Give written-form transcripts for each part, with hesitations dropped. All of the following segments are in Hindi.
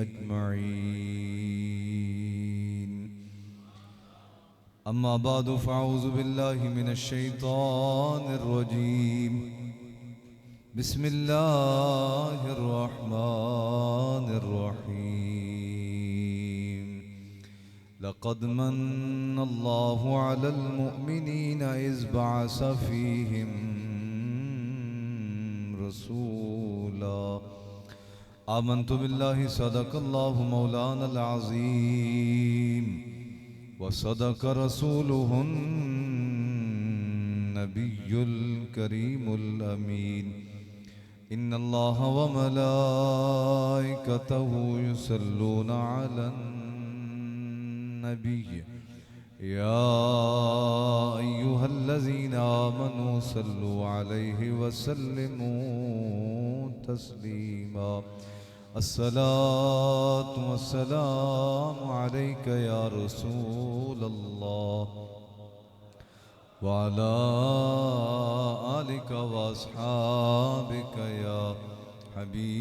अजमईन। अम्मा बादु फ़अऊज़ु बिल्लाहि मिनश्शैतानिर्रजीम। बिस्मिल्लाहिर्रहमानिर्रहीम। लक़द मन्नल्लाहु अलल मुअमिनीना इज़ बअस फ़ीहिम रसूला। आमन्तु बिल्लाहि सदक़ल्लाहु मौलानल अज़ीम व सदक़ रसूलुहुन नबियुल करीमुल अमीन। इन्नल्लाहा व मलाइकतहु युसल्लूना अलन नबी या अय्युहल्लज़ीना आमनू सल्लु अलैहि वसल्लिमू तस्लीमा। अस्सलातु वस्सलामु अलैका या रसूलल्लाह व अला आलिका व अस्हाबिका या हबीबल्लाह।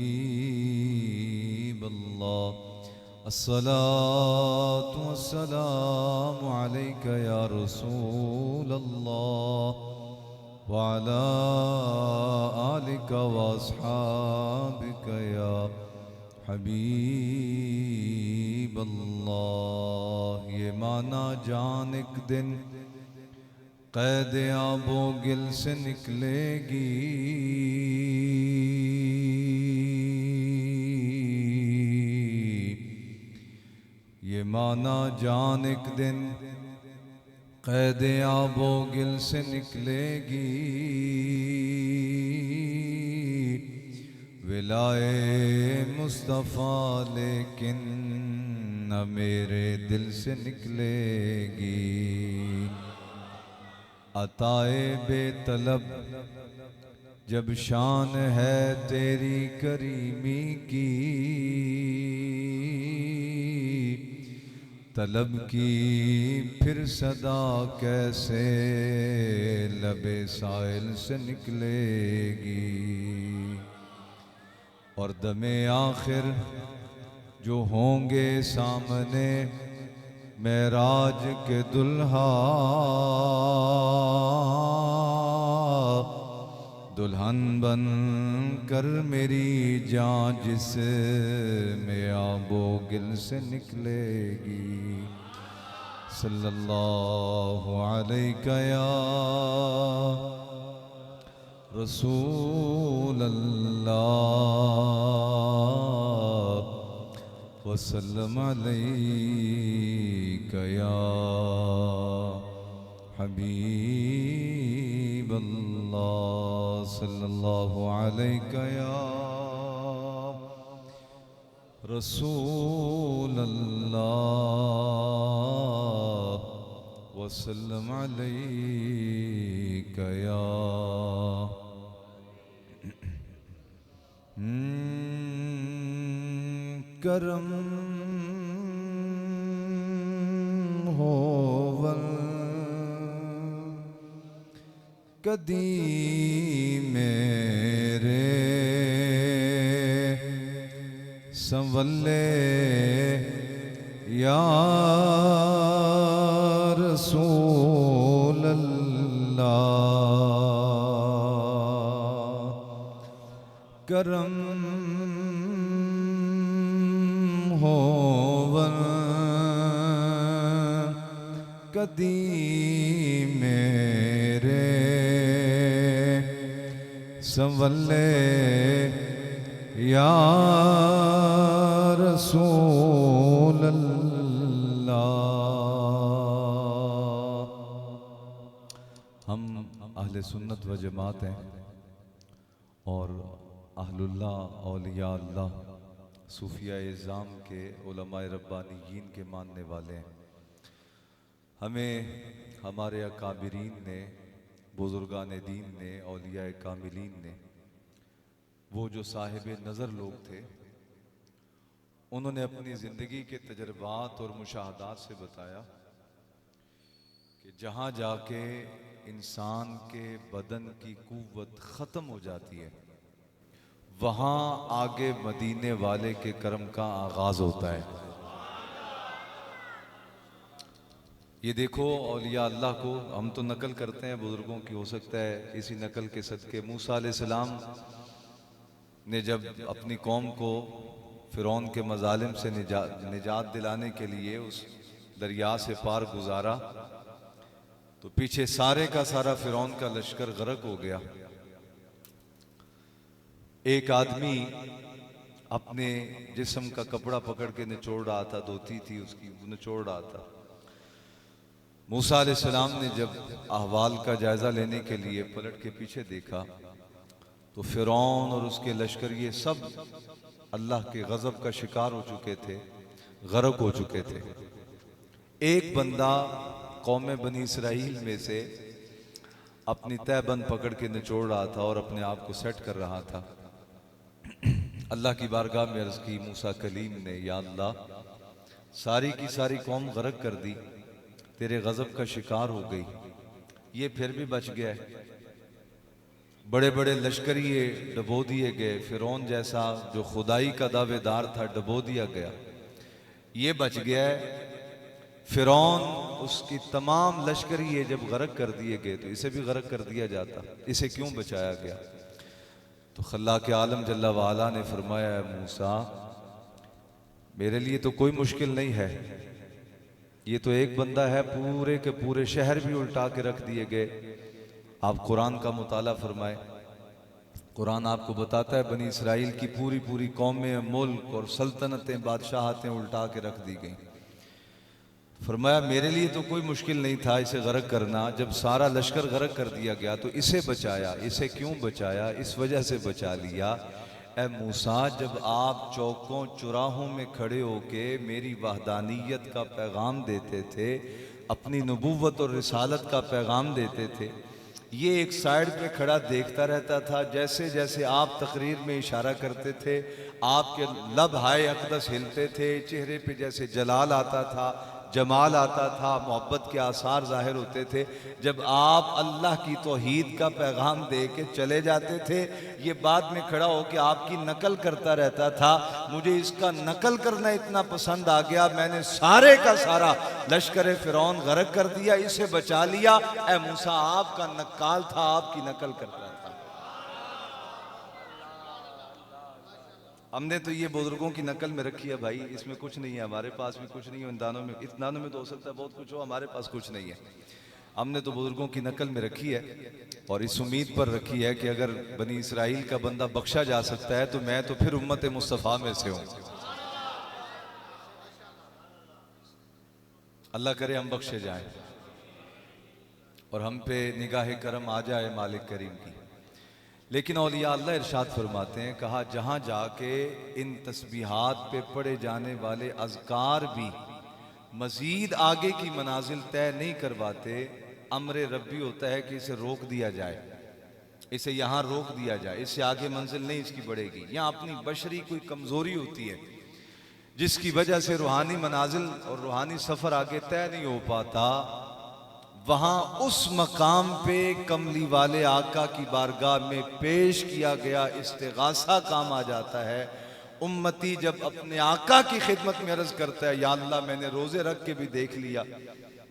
अस्सलातु वस्सलामु अलैका या रसूलल्लाह व अला आलिका व अस्हाबिका या हबीबल्लाह। ये माना जान एक दिन क़ैद आबो गिल से निकलेगी, ये माना जान एक दिन क़ैद आबो गिल से निकलेगी। विलाए मुस्तफ़ा लेकिन न मेरे दिल से निकलेगी। अताए बेतलब जब शान है तेरी करीमी की, तलब की फिर सदा कैसे लबे साइल से निकलेगी। और दमे आखिर जो होंगे सामने मेराज के दुल्हा, दुल्हन बन कर मेरी जान जिसमें आबो गिल से निकलेगी। सल्लल्लाहु अलैका या रसूल अल्लाह वसल्लम अलैका या हबीब अल्लाह। सल्लल्लाहु अलैका या रसूल अल्लाह वसल्लम अलैका या करम होवल कदी मेरे संवल्ले या रसूल अल्लाह। करम होवन कदी मेरे संवल्ले या रसूल अल्लाह। हम अहले सुन्नत व जमात हैं और अहलुल्लाह औलिया अल्लाह सूफिया इज़ाम के उलमाए रब्बानीयीन के मानने वाले हैं। हमें हमारे अकाबिरीन ने, बुजुर्गान दीन ने, औलिया कामिलीन ने, वो जो साहिब नज़र लोग थे, उन्होंने अपनी ज़िंदगी के तजर्बात और मुशाहदात से बताया कि जहाँ जाके इंसान के बदन की कुव्वत ख़त्म हो जाती है वहां आगे मदीने वाले के कर्म का आगाज होता है। ये देखो औलिया अल्लाह को हम तो नकल करते हैं बुजुर्गों की, हो सकता है इसी नकल के सदके मूसा अलैहिस्सलाम ने जब अपनी कौम को फिरौन के मजालिम से निजात दिलाने के लिए उस दरिया से पार गुजारा तो पीछे सारे का सारा फिरौन का लश्कर गर्क हो गया। एक आदमी अपने जिस्म का कपड़ा पकड़ के निचोड़ रहा था, धोती थी उसकी, वो निचोड़ रहा था। मूसा अलैहिस्सलाम ने जब अहवाल का जायजा लेने के लिए पलट के पीछे देखा तो फिरौन और उसके लश्कर ये सब अल्लाह के गजब का शिकार हो चुके थे, गर्क हो चुके थे। एक बंदा कौम बनी इसराइल में से अपनी तहबंद पकड़ के निचोड़ रहा था और अपने आप को सेट कर रहा था। अल्लाह की बारगाह में अर्ज की मूसा कलीम ने, या अल्लाह सारी की सारी कौम गर्क कर दी, तेरे गजब का शिकार हो गई, ये फिर भी बच गया। बड़े बड़े लश्करिए डबो दिए गए, फिरौन जैसा जो खुदाई का दावेदार था डबो दिया गया, ये बच गया। फिरौन उसकी तमाम लश्करिए जब गर्क कर दिए गए तो इसे भी गर्क कर दिया जाता, इसे क्यों बचाया गया? तो खल्लाक आलम जल्ला वाला ने फरमाया, मूसा मेरे लिए तो कोई मुश्किल नहीं है, ये तो एक बंदा है, पूरे के पूरे शहर भी उल्टा के रख दिए गए। आप कुरान का मुताला फरमाए, कुरान आपको बताता है बनी इसराइल की पूरी पूरी कौमें, मुल्क और सल्तनतें, बादशाहतें उल्टा के रख दी गई। फरमाया मेरे लिए तो कोई मुश्किल नहीं था इसे गर्क करना, जब सारा लश्कर गर्क कर दिया गया तो इसे बचाया। इसे क्यों बचाया? इस वजह से बचा लिया, ए मूसा जब आप चौकों चौराहों में खड़े होके मेरी वहदानियत का पैगाम देते थे, अपनी नबूवत और रिसालत का पैगाम देते थे, ये एक साइड पे खड़ा देखता रहता था। जैसे जैसे आप तकरीर में इशारा करते थे आपके लब हाय अकदस हिलते थे, चेहरे पे जैसे जलाल आता था, जमाल आता था, मोहब्बत के आसार जाहिर होते थे। जब आप अल्लाह की तौहीद का पैगाम दे के चले जाते थे, ये बाद में खड़ा होकर आपकी नकल करता रहता था। मुझे इसका नकल करना इतना पसंद आ गया, मैंने सारे का सारा लश्कर फिरौन गर्क कर दिया, इसे बचा लिया। ए मूसा आपका नक्काल था, आपकी नकल करता था। हमने तो ये बुजुर्गों की नकल में रखी है भाई, इसमें कुछ नहीं है, हमारे पास भी कुछ नहीं है। इन दानों में तो हो सकता है बहुत कुछ हो, हमारे पास कुछ नहीं है। हमने तो बुजुर्गों की नकल में रखी है और इस उम्मीद पर रखी है कि अगर बनी इसराइल का बंदा बख्शा जा सकता है तो मैं तो फिर उम्मत मुस्तफ़ा में से हूं। अल्लाह करे हम बख्शे जाएं और हम पे निगाह करम आ जाए मालिक करीम की। लेकिन औलिया अल्लाह इरशाद फरमाते हैं, कहा जहां जाके इन तस्बीहात पे पढ़े जाने वाले अज़कार भी मजीद आगे की मनाजिल तय नहीं करवाते, अम्र रब्बी होता है कि इसे रोक दिया जाए, इसे यहाँ रोक दिया जाए, इससे आगे मंजिल नहीं इसकी बढ़ेगी। यहाँ अपनी बशरी कोई कमज़ोरी होती है जिसकी वजह से रूहानी मनाजिल और रूहानी सफ़र आगे तय नहीं हो पाता। वहां उस मकाम पे कमली वाले आका की बारगाह में पेश किया गया इस्तिगासा काम आ जाता है। उम्मती जब अपने आका की खिदमत में अर्ज करता है, या अल्लाह मैंने रोजे रख के भी देख लिया,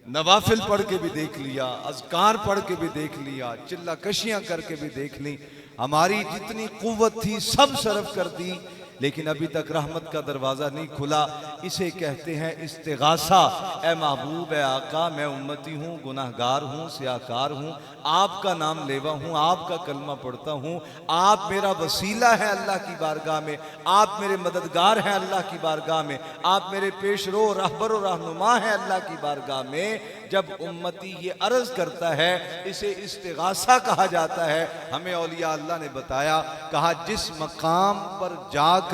नवाफिल पढ़ के भी देख लिया, अज़कार पढ़ के भी देख लिया, चिल्ला कशियां करके भी देख ली, हमारी जितनी कुव्वत थी सब सरफ कर दी, लेकिन अभी तक रहमत का दरवाज़ा नहीं खुला। इसे कहते हैं इस्तिगासा। ए महबूब, ए आका, मैं उम्मती हूँ, गुनाहगार हूँ, सियाकार हूँ, आपका नाम लेवा हूँ, आपका कलमा पढ़ता हूँ, आप मेरा वसीला है अल्लाह की बारगाह में, आप मेरे मददगार हैं अल्लाह की बारगाह में, आप मेरे पेशरो रहबर और रहनुमा हैं अल्लाह की बारगाह में। जब उम्मती ये अर्ज करता है इसे इस्तिगासा कहा जाता है। हमें औलिया अल्लाह ने बताया, कहा जिस मकाम पर जाकर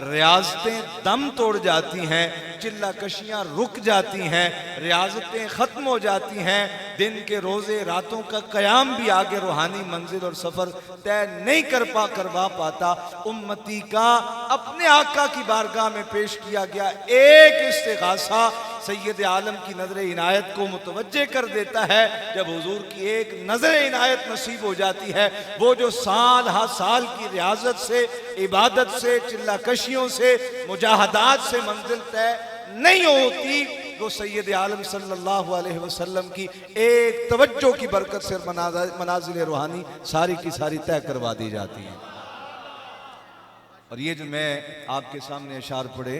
रियाजतें दम तोड़ जाती हैं, चिल्ला कशियां रुक जाती हैं, रियाजतें खत्म हो जाती हैं, दिन के रोजे रातों का कयाम भी आगे रूहानी मंजिल और सफर तय नहीं करवा पाता, उम्मती का अपने आका की बारगाह में पेश किया गया एक इस्तिगासा, सैयद आलम की नज़र इनायत को मुतवज्जे कर देता है। जब हुजूर की एक नज़र इनायत नसीब हो जाती है, वो जो साल हा साल की रियाजत से, इबादत से, चिल्लाकशियों से, मुजाहदात से मंजिल तय नहीं होती, वो सैयद आलम सल्लल्लाहु अलैहि वसल्लम की एक तवज्जो की बरकत से मनाजिल रूहानी सारी की सारी तय करवा दी जाती है। और ये जो मैं आपके सामने अशार पढ़े,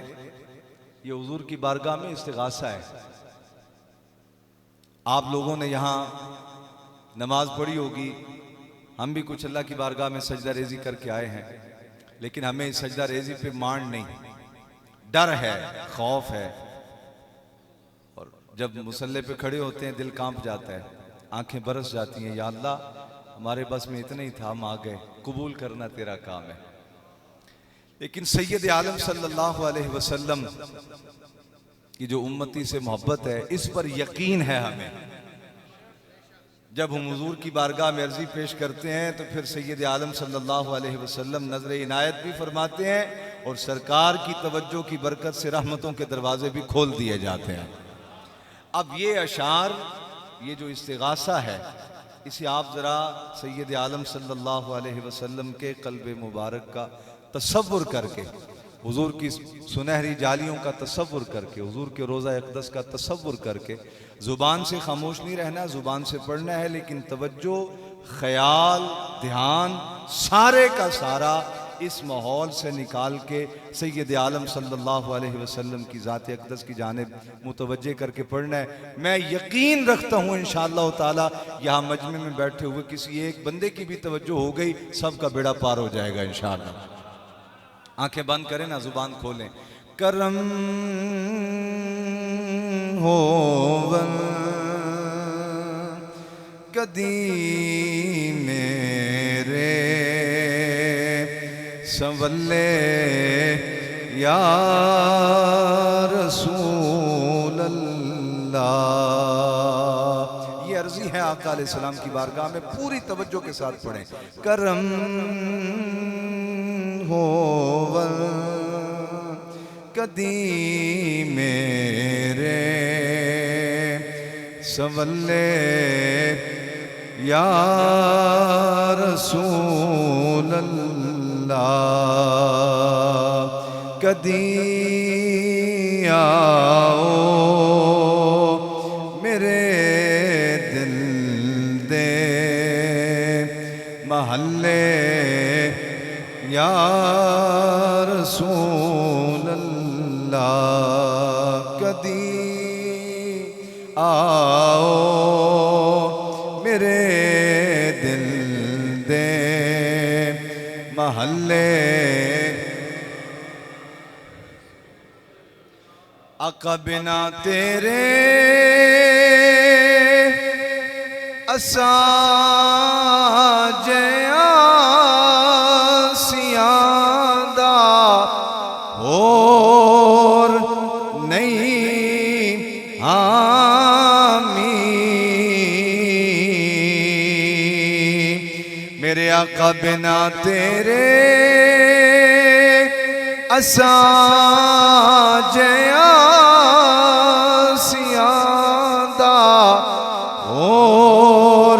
ये हुजूर की बारगाह में इस्तिगासा है। आप लोगों ने यहाँ नमाज पढ़ी होगी, हम भी कुछ अल्लाह की बारगाह में सजदा रेजी करके आए हैं, लेकिन हमें इस सजदा रेजी पे मान नहीं, डर है, खौफ है। और जब मुसल्ले पे खड़े होते हैं दिल कांप जाता है, आंखें बरस जाती हैं, या अल्लाह हमारे बस में इतना ही था, हम आ गए, कबूल करना तेरा काम है। लेकिन सैयद आलम सल्लल्लाहु अलैहि वसल्लम की जो उम्मती से मोहब्बत है, इस पर यकीन है हमें। जब हम हुजूर की बारगाह में अर्जी पेश करते हैं तो फिर सैयद आलम सल्लल्लाहु अलैहि वसल्लम नजर इनायत भी फरमाते हैं और सरकार की तवज्जो की बरकत से रहमतों के दरवाजे भी खोल दिए जाते हैं। अब ये अशार, ये जो इस्तिगासा है, इसे आप ज़रा सैयद आलम सल्लल्लाहु अलैहि वसल्लम के क़ल्ब मुबारक का तसव्वुर करके, हुजूर की सुनहरी जालियों का तसव्वुर करके, हुजूर के रोज़ा अक़दस का तसव्वुर करके, ज़ुबान से खामोश नहीं रहना, ज़ुबान से पढ़ना है, लेकिन तवज्जो, ख्याल, ध्यान सारे का सारा इस माहौल से निकाल के सैयद आलम सल्लल्लाहु अलैहि वसल्लम की ज़ात अक़दस की जानिब मुतवज्जे करके पढ़ना है। मैं यकीन रखता हूँ इंशाअल्लाह ताला यहाँ मजमे में बैठे हुए किसी एक बंदे की भी तवज्जो हो गई, सबका बेड़ा पार हो जाएगा इंशाअल्लाह। आंखें बंद करें ना, जुबान खोलें। करम होवन कदी मेरे संवल्ले या रसूल अल्लाह। ये अर्जी है आका अलैहिस्सलाम की बारगाह में, पूरी तवज्जो के साथ पढ़ें। करम होवन कदी मेरे संवल्ले या रसूल अल्लाह। कदी आओ मेरे दिल दे महल्ले या रसूल अल्लाह। कदी आओ मेरे दिल दे महल्ले। आका बिना तेरे असा जया सियादा और नहीं हामी। मेरे आका बिना तेरे असा जया सियादा और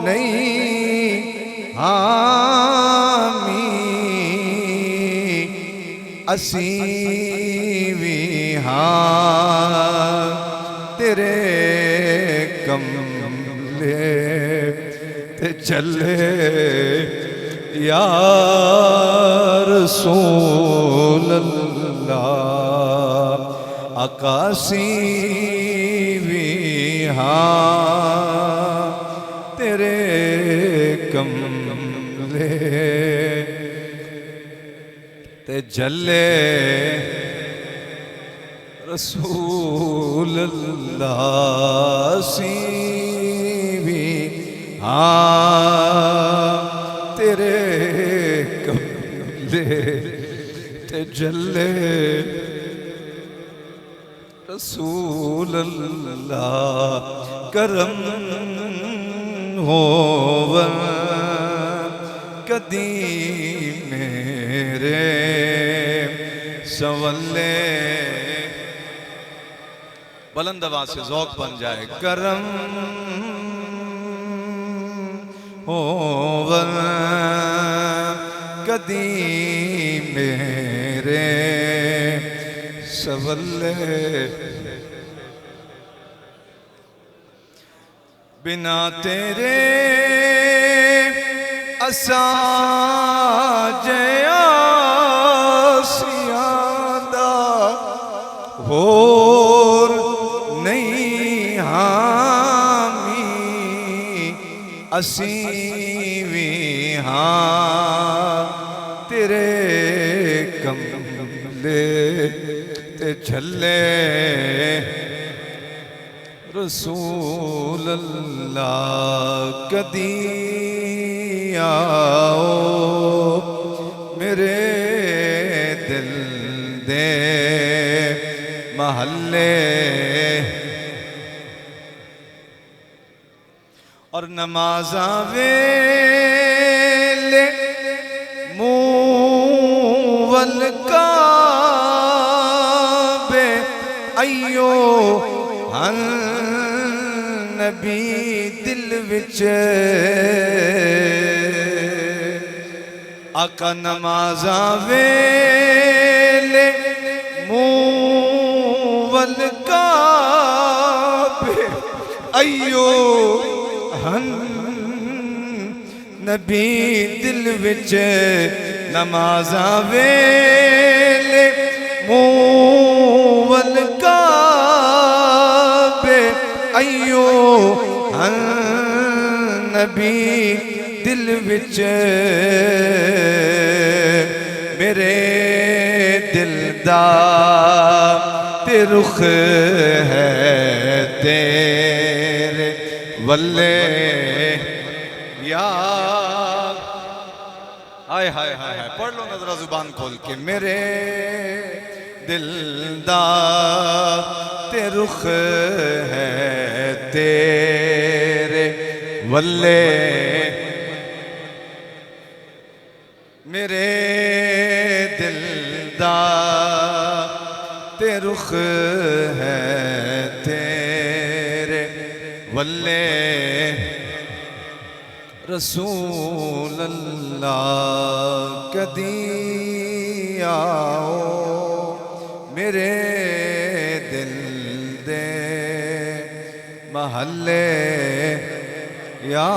नहीं हामी। असी भी हाँ तेरे कमले ते चले या रसूल अल्लाह। आकाशी भी हाँ तेरे कमले ते जले रसूल अल्लाह। सी भी हाँ तेरे कमले ते जले रसूल अल्लाह। करम होवन कदी मेरे संवल्ले बुलंद आवाज से ज़ौक़ बन जाए। करम होवन कदी मेरे सवल्ले, बिना तेरे असा जया सियादा होर नहीं हामी असी भी हाँ तेरे कमले ते झल्ले रसूल अल्लाह कदी आओ मेरे दिल दे महल्ले, और नमाज़ा वेले मुवल काबे अयो हन नबी दिल विच आका नमाज़ा वेले मुवल काबे अयो हन नबी दिल विच नमाज़ा वेले मुवल काबे अयो हन नबी दिल विच मेरे दिल दा ते रुख है तेरे वल्ले यार। हाय हाय हाय हाय, पढ़ लो ना जरा जुबान खोल के। मेरे दिल दा ते रुख है तेरे वल्ले, मेरे दिल दा ते रुख है तेरे वल्ले, रसूल अल्लाह कदी आओ मेरे दिल दे महल्ले, या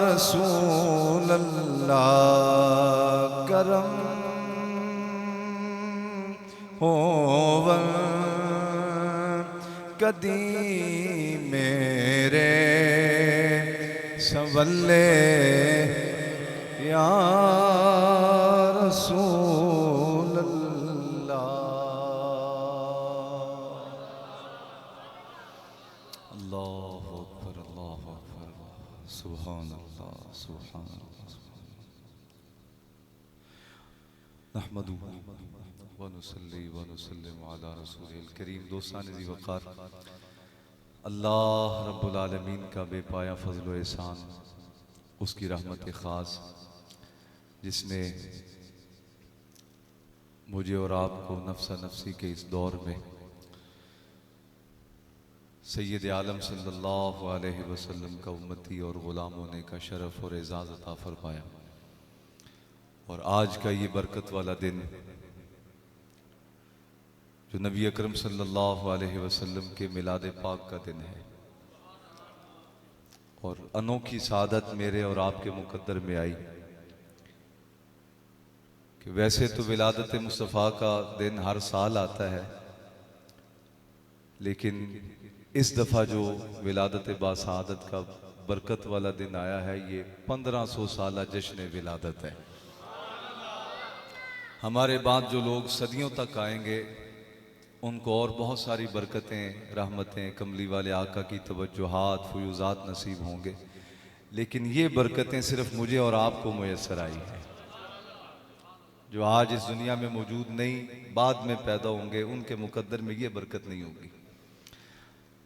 रसूल अल्लाह करम होवन कदी मेरे सवल्ले, या रसूल अल्लाह। अल्लाहु अकबर, अल्लाहु अकबर, सुभान अल्लाह, सुभान अल्लाह। नहमदुहु व नुसल्ली व नुसल्लिमु अला रसूलिल करीम। दोस्तान ज़ी वक़ार, अल्लाह रब्बुल आलमीन का बेपाया फजल व एहसान, उसकी रहमत ख़ास जिसने मुझे और आपको नफ्सा नफ्सी के इस दौर में सैयद आलम सल्लल्लाहु अलैहि वसल्लम का उम्मती और ग़ुलाम होने का शरफ़ और एज़ाज़ अता फ़रमाया। और आज का ये बरकत वाला दिन जो नबी अकरम सल्लल्लाहु अलैहि वसल्लम के मिलाद पाक का दिन है, और अनोखी सादत मेरे और आपके मुकद्दर में आई कि वैसे तो विलादत मुस्तफ़ा का दिन हर साल आता है, लेकिन इस दफ़ा जो विलादत बासादत का बरकत वाला दिन आया है, ये 1500 साला जश्न विलादत है। हमारे बाद जो लोग सदियों तक आएंगे उनको और बहुत सारी बरकतें, रहमतें, कमली वाले आका की तवज्जुहात, फयूज़ात नसीब होंगे, लेकिन ये बरकतें सिर्फ मुझे और आपको मुयस्सर आई हैं। जो आज इस दुनिया में मौजूद नहीं, बाद में पैदा होंगे, उनके मुकद्दर में ये बरकत नहीं होगी।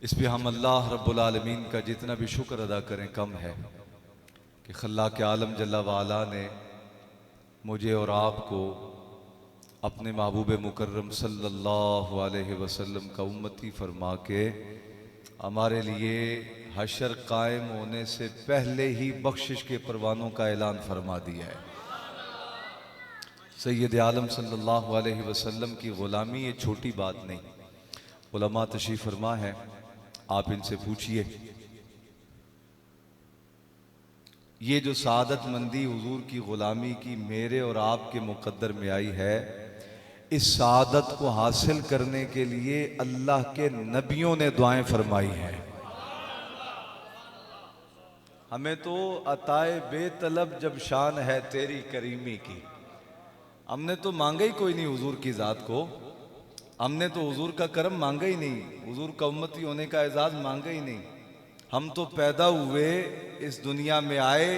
इस पर हम अल्लाह रब्बुल आलमीन का जितना भी शुक्र अदा करें कम है कि खल्लाक़ आलम जल्ला वाला ने मुझे और आपको अपने महबूब मुकर्रम सल्लल्लाहु अलैहि वसल्लम का उम्मती फरमा के हमारे लिए हशर कायम होने से पहले ही बख्शिश के परवानों का ऐलान फरमा दिया है। सैयद आलम सल्लल्लाहु अलैहि वसल्लम की ग़ुलामी ये छोटी बात नहीं। उलमा तशरीफ़ फरमा है, आप इनसे पूछिए ये जो सादत मंदी हुजूर की ग़ुलामी की मेरे और आपके मुक़द्दर में आई है, इस सादत को हासिल करने के लिए अल्लाह के नबियों ने दुआएं फरमाई हैं। हमें तो अताए बेतलब जब शान है तेरी करीमी की, हमने तो मांगा ही कोई नहीं हुजूर की ज़ात को, हमने तो हुजूर का करम मांगा ही नहीं, हुजूर का उम्मती होने का एजाज़ मांगा ही नहीं। हम तो पैदा हुए, इस दुनिया में आए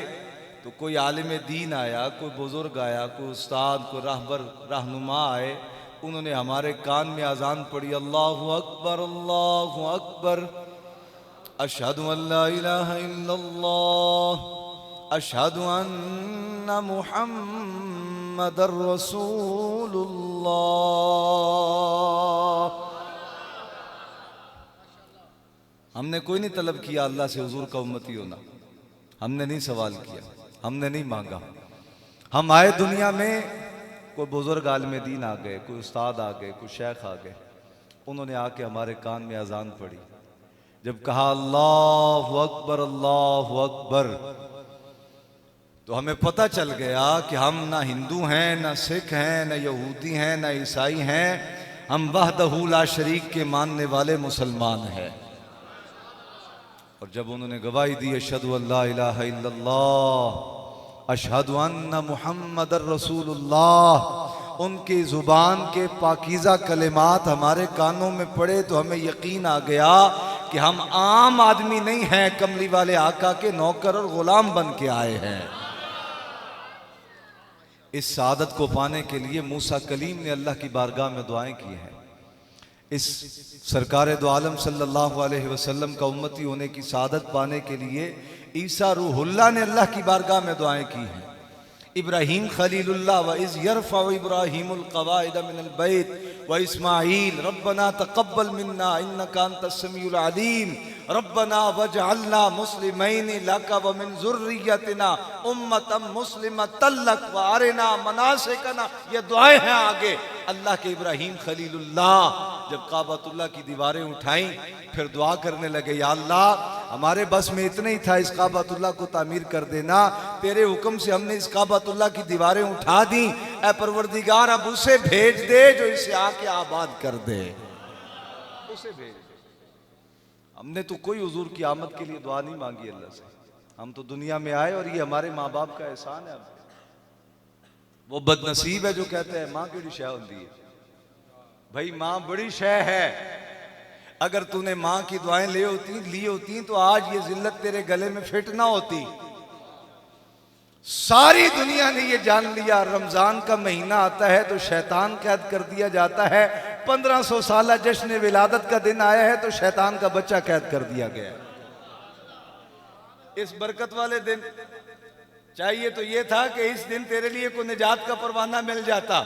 तो कोई आलिम दीन आया, कोई बुजुर्ग आया, कोई उस्ताद, कोई रहबर रहनुमा आए, उन्होंने हमारे कान में अजान पढ़ी, अल्लाहु अकबर, अशहदु अल्ला इलाहा इल्लल्लाह, अशहदु अन्ना मुहम्मदर रसूलुल्लाह। हमने कोई नहीं तलब किया अल्लाह से हुजूर का उम्मती होना, हमने नहीं सवाल किया, हमने नहीं मांगा। हम आए दुनिया में, कोई बुजुर्ग आलिम दीन आ गए, कोई उस्ताद आ गए, कोई शेख आ गए, उन्होंने आके हमारे कान में अजान पढ़ी। जब कहा अल्लाहु अकबर, तो हमें पता चल गया कि हम ना हिंदू हैं, ना सिख हैं, ना यहूदी हैं, ना ईसाई हैं, हम वहदहू ला शरीक के मानने वाले मुसलमान हैं। और जब उन्होंने गवाही दी अशहदु अल्ला इलाहा इल्लल्लाह, अशहदु अन्ना मुहम्मदर रसूलुल्लाह, उनकी ज़ुबान के पाकीज़ा कलिमात हमारे कानों में पड़े तो हमें यकीन आ गया कि हम आम आदमी नहीं हैं, कमली वाले आका के नौकर और ग़ुलाम बन के आए हैं। इस सादत को पाने के लिए मूसा कलीम ने अल्लाह की बारगाह में दुआएं की हैं। इस सरकार दो आलम सल्लल्लाहु अलैहि वसल्लम का उम्मती होने की सादत पाने के लिए ईसा रूहुल्लाह ने अल्लाह की बारगाह में दुआएं की हैं। इब्राहीम खलीलुल्लाह व इज़ यरफ़अ इब्राहीमुल क़वाइद मिनल बैत व इस्माईल रब्बना तक़ब्बल मिन्ना इन्नका अंतस समीउल अलीम रब्बना वजअलना मुस्लिमैनि लक व मिन ज़ुर्रिय्यतिना उम्मतम मुस्लिमतन लक व अरिना मनासिकना। ये दुआएं हैं आगे। अल्लाह के इब्राहीम खलीलुल्लाह जब काबतुल्लाह की दीवारें उठाई, फिर दुआ करने लगे, या अल्लाह हमारे बस में इतना ही था, इस काबतुल्लाह को तामीर कर देना, तेरे हुक्म से हमने इस काबतुल्लाह की दीवारें उठा दी, ऐ परवरदिगार अब उसे भेज दे जो इसे आके आबाद कर दे, उसे भेज दे। हमने तो कोई हुजूर की आमद के लिए दुआ नहीं मांगी अल्लाह से, हम तो दुनिया में आए और ये हमारे माँ बाप का एहसान है। वो बदनसीब है जो कहते हैं माँ केड़ी शय होती है। भाई माँ बड़ी शय है, अगर तूने माँ की दुआएं ली होती तो आज ये जिल्लत तेरे गले में फिट ना होती। सारी दुनिया ने ये जान लिया, रमजान का महीना आता है तो शैतान कैद कर दिया जाता है, 1500 साल जश्न विलादत का दिन आया है तो शैतान का बच्चा कैद कर दिया गया। इस बरकत वाले दिन चाहिए तो ये था कि इस दिन तेरे लिए कोई निजात का परवाना मिल जाता,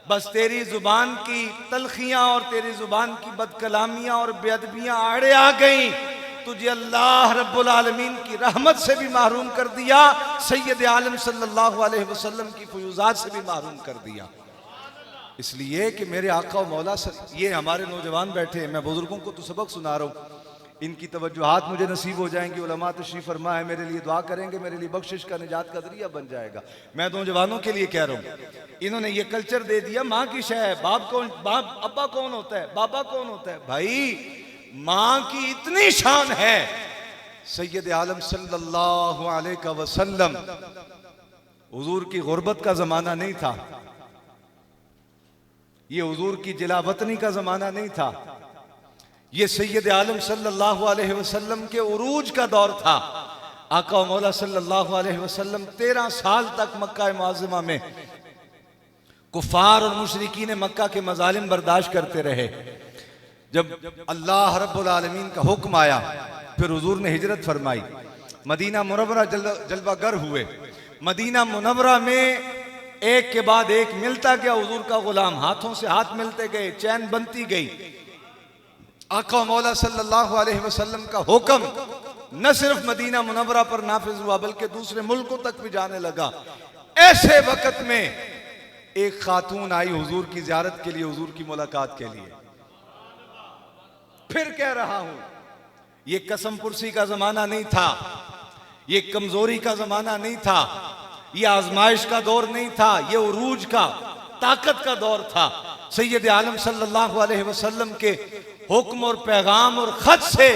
बस तेरी जुबान की तलखियां और तेरी जुबान की बदकलामियां और बेअदबियां आड़े आ गई, तुझे अल्लाह रब्बुल आलमीन की रहमत से भी महरूम कर दिया, सैयद आलम सल्लल्लाहु अलैहि वसल्लम की फयूजात से भी महरूम कर दिया। इसलिए कि मेरे आका और मौला ये हमारे नौजवान बैठे हैं, मैं बुजुर्गों को तो सबक सुना रहा हूँ, इनकी तवज्जुहात मुझे नसीब हो जाएंगी, उलमा तशरीफ फरमा है, मेरे लिए दुआ करेंगे, मेरे लिए बख्शिश का निजात का जरिया बन जाएगा। मैं नौजवानों के लिए कह रहा हूँ, इन्होंने ये कल्चर दे दिया माँ की शय है, बाप कौन, बाप अब्बा कौन होता है, बाबा कौन होता है। भाई माँ की इतनी शान है, सैयद आलम सल्लल्लाहु अलैहि वसल्लम, हुजूर की गुर्बत का जमाना नहीं था, ये हुजूर की जिलावतनी का जमाना नहीं था, ये सैयद आलम सल्लल्लाहु अलैहि वसल्लम के उरूज का दौर था। आका व मौला सल्लल्लाहु अलैहि वसल्लम 13 साल तक मक्का मुअज़्ज़मा में कुफार और मुशरिकीन मक्का के मजालिम बर्दाश्त करते रहे। जब अल्लाह रब्बुल आलमीन का हुक्म आया, फिर हुजूर ने हिजरत फरमाई, मदीना मुनव्वरा जलवागर हुए। मदीना मुनव्वरा में एक के बाद एक मिलता गया हुजूर का गुलाम, हाथों से हाथ मिलते गए, चैन बनती गई। आका मौला सल्लल्लाहु अलैहि वसल्लम का हुक्म न सिर्फ मदीना मुनव्वरा पर नाफिज हुआ बल्कि दूसरे मुल्कों तक भी जाने लगा। ऐसे वक्त में एक खातून आई हुजूर की ज़ियारत के लिए, हुजूर की मुलाकात के लिए। फिर कह रहा हूं, ये कसम पुरसी का जमाना नहीं था, ये कमजोरी का जमाना नहीं था, ये आजमाइश का दौर नहीं था, ये उरूज का, ताकत का दौर था। सैयद आलम सल्लल्लाहु अलैहि वसल्लम के हुक्म और पैगाम और खत से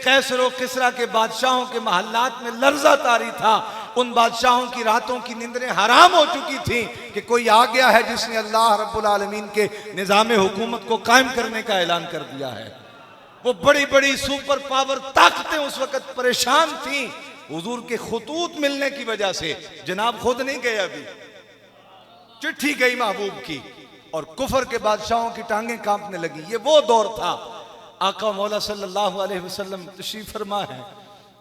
कैसर और किसरा के बादशाहों के महल्लात में लर्जा तारी था। उन बादशाहों की रातों की नींदें हराम हो चुकी थी कि कोई आ गया है जिसने अल्लाह रब्बुल आलमीन के निज़ाम हुकूमत को कायम करने का ऐलान कर दिया है। वो बड़ी बड़ी सुपर पावर ताकतें उस वक्त परेशान थी हुजूर के खुतूत मिलने की वजह से। जनाब खुद नहीं गए, अभी चिट्ठी गई महबूब की और कुफर के बादशाहों की टांगें कांपने लगी। ये वो दौर था। आका मौला सल्लल्लाहु अलैहि वसल्लम तशरीफ फरमा है।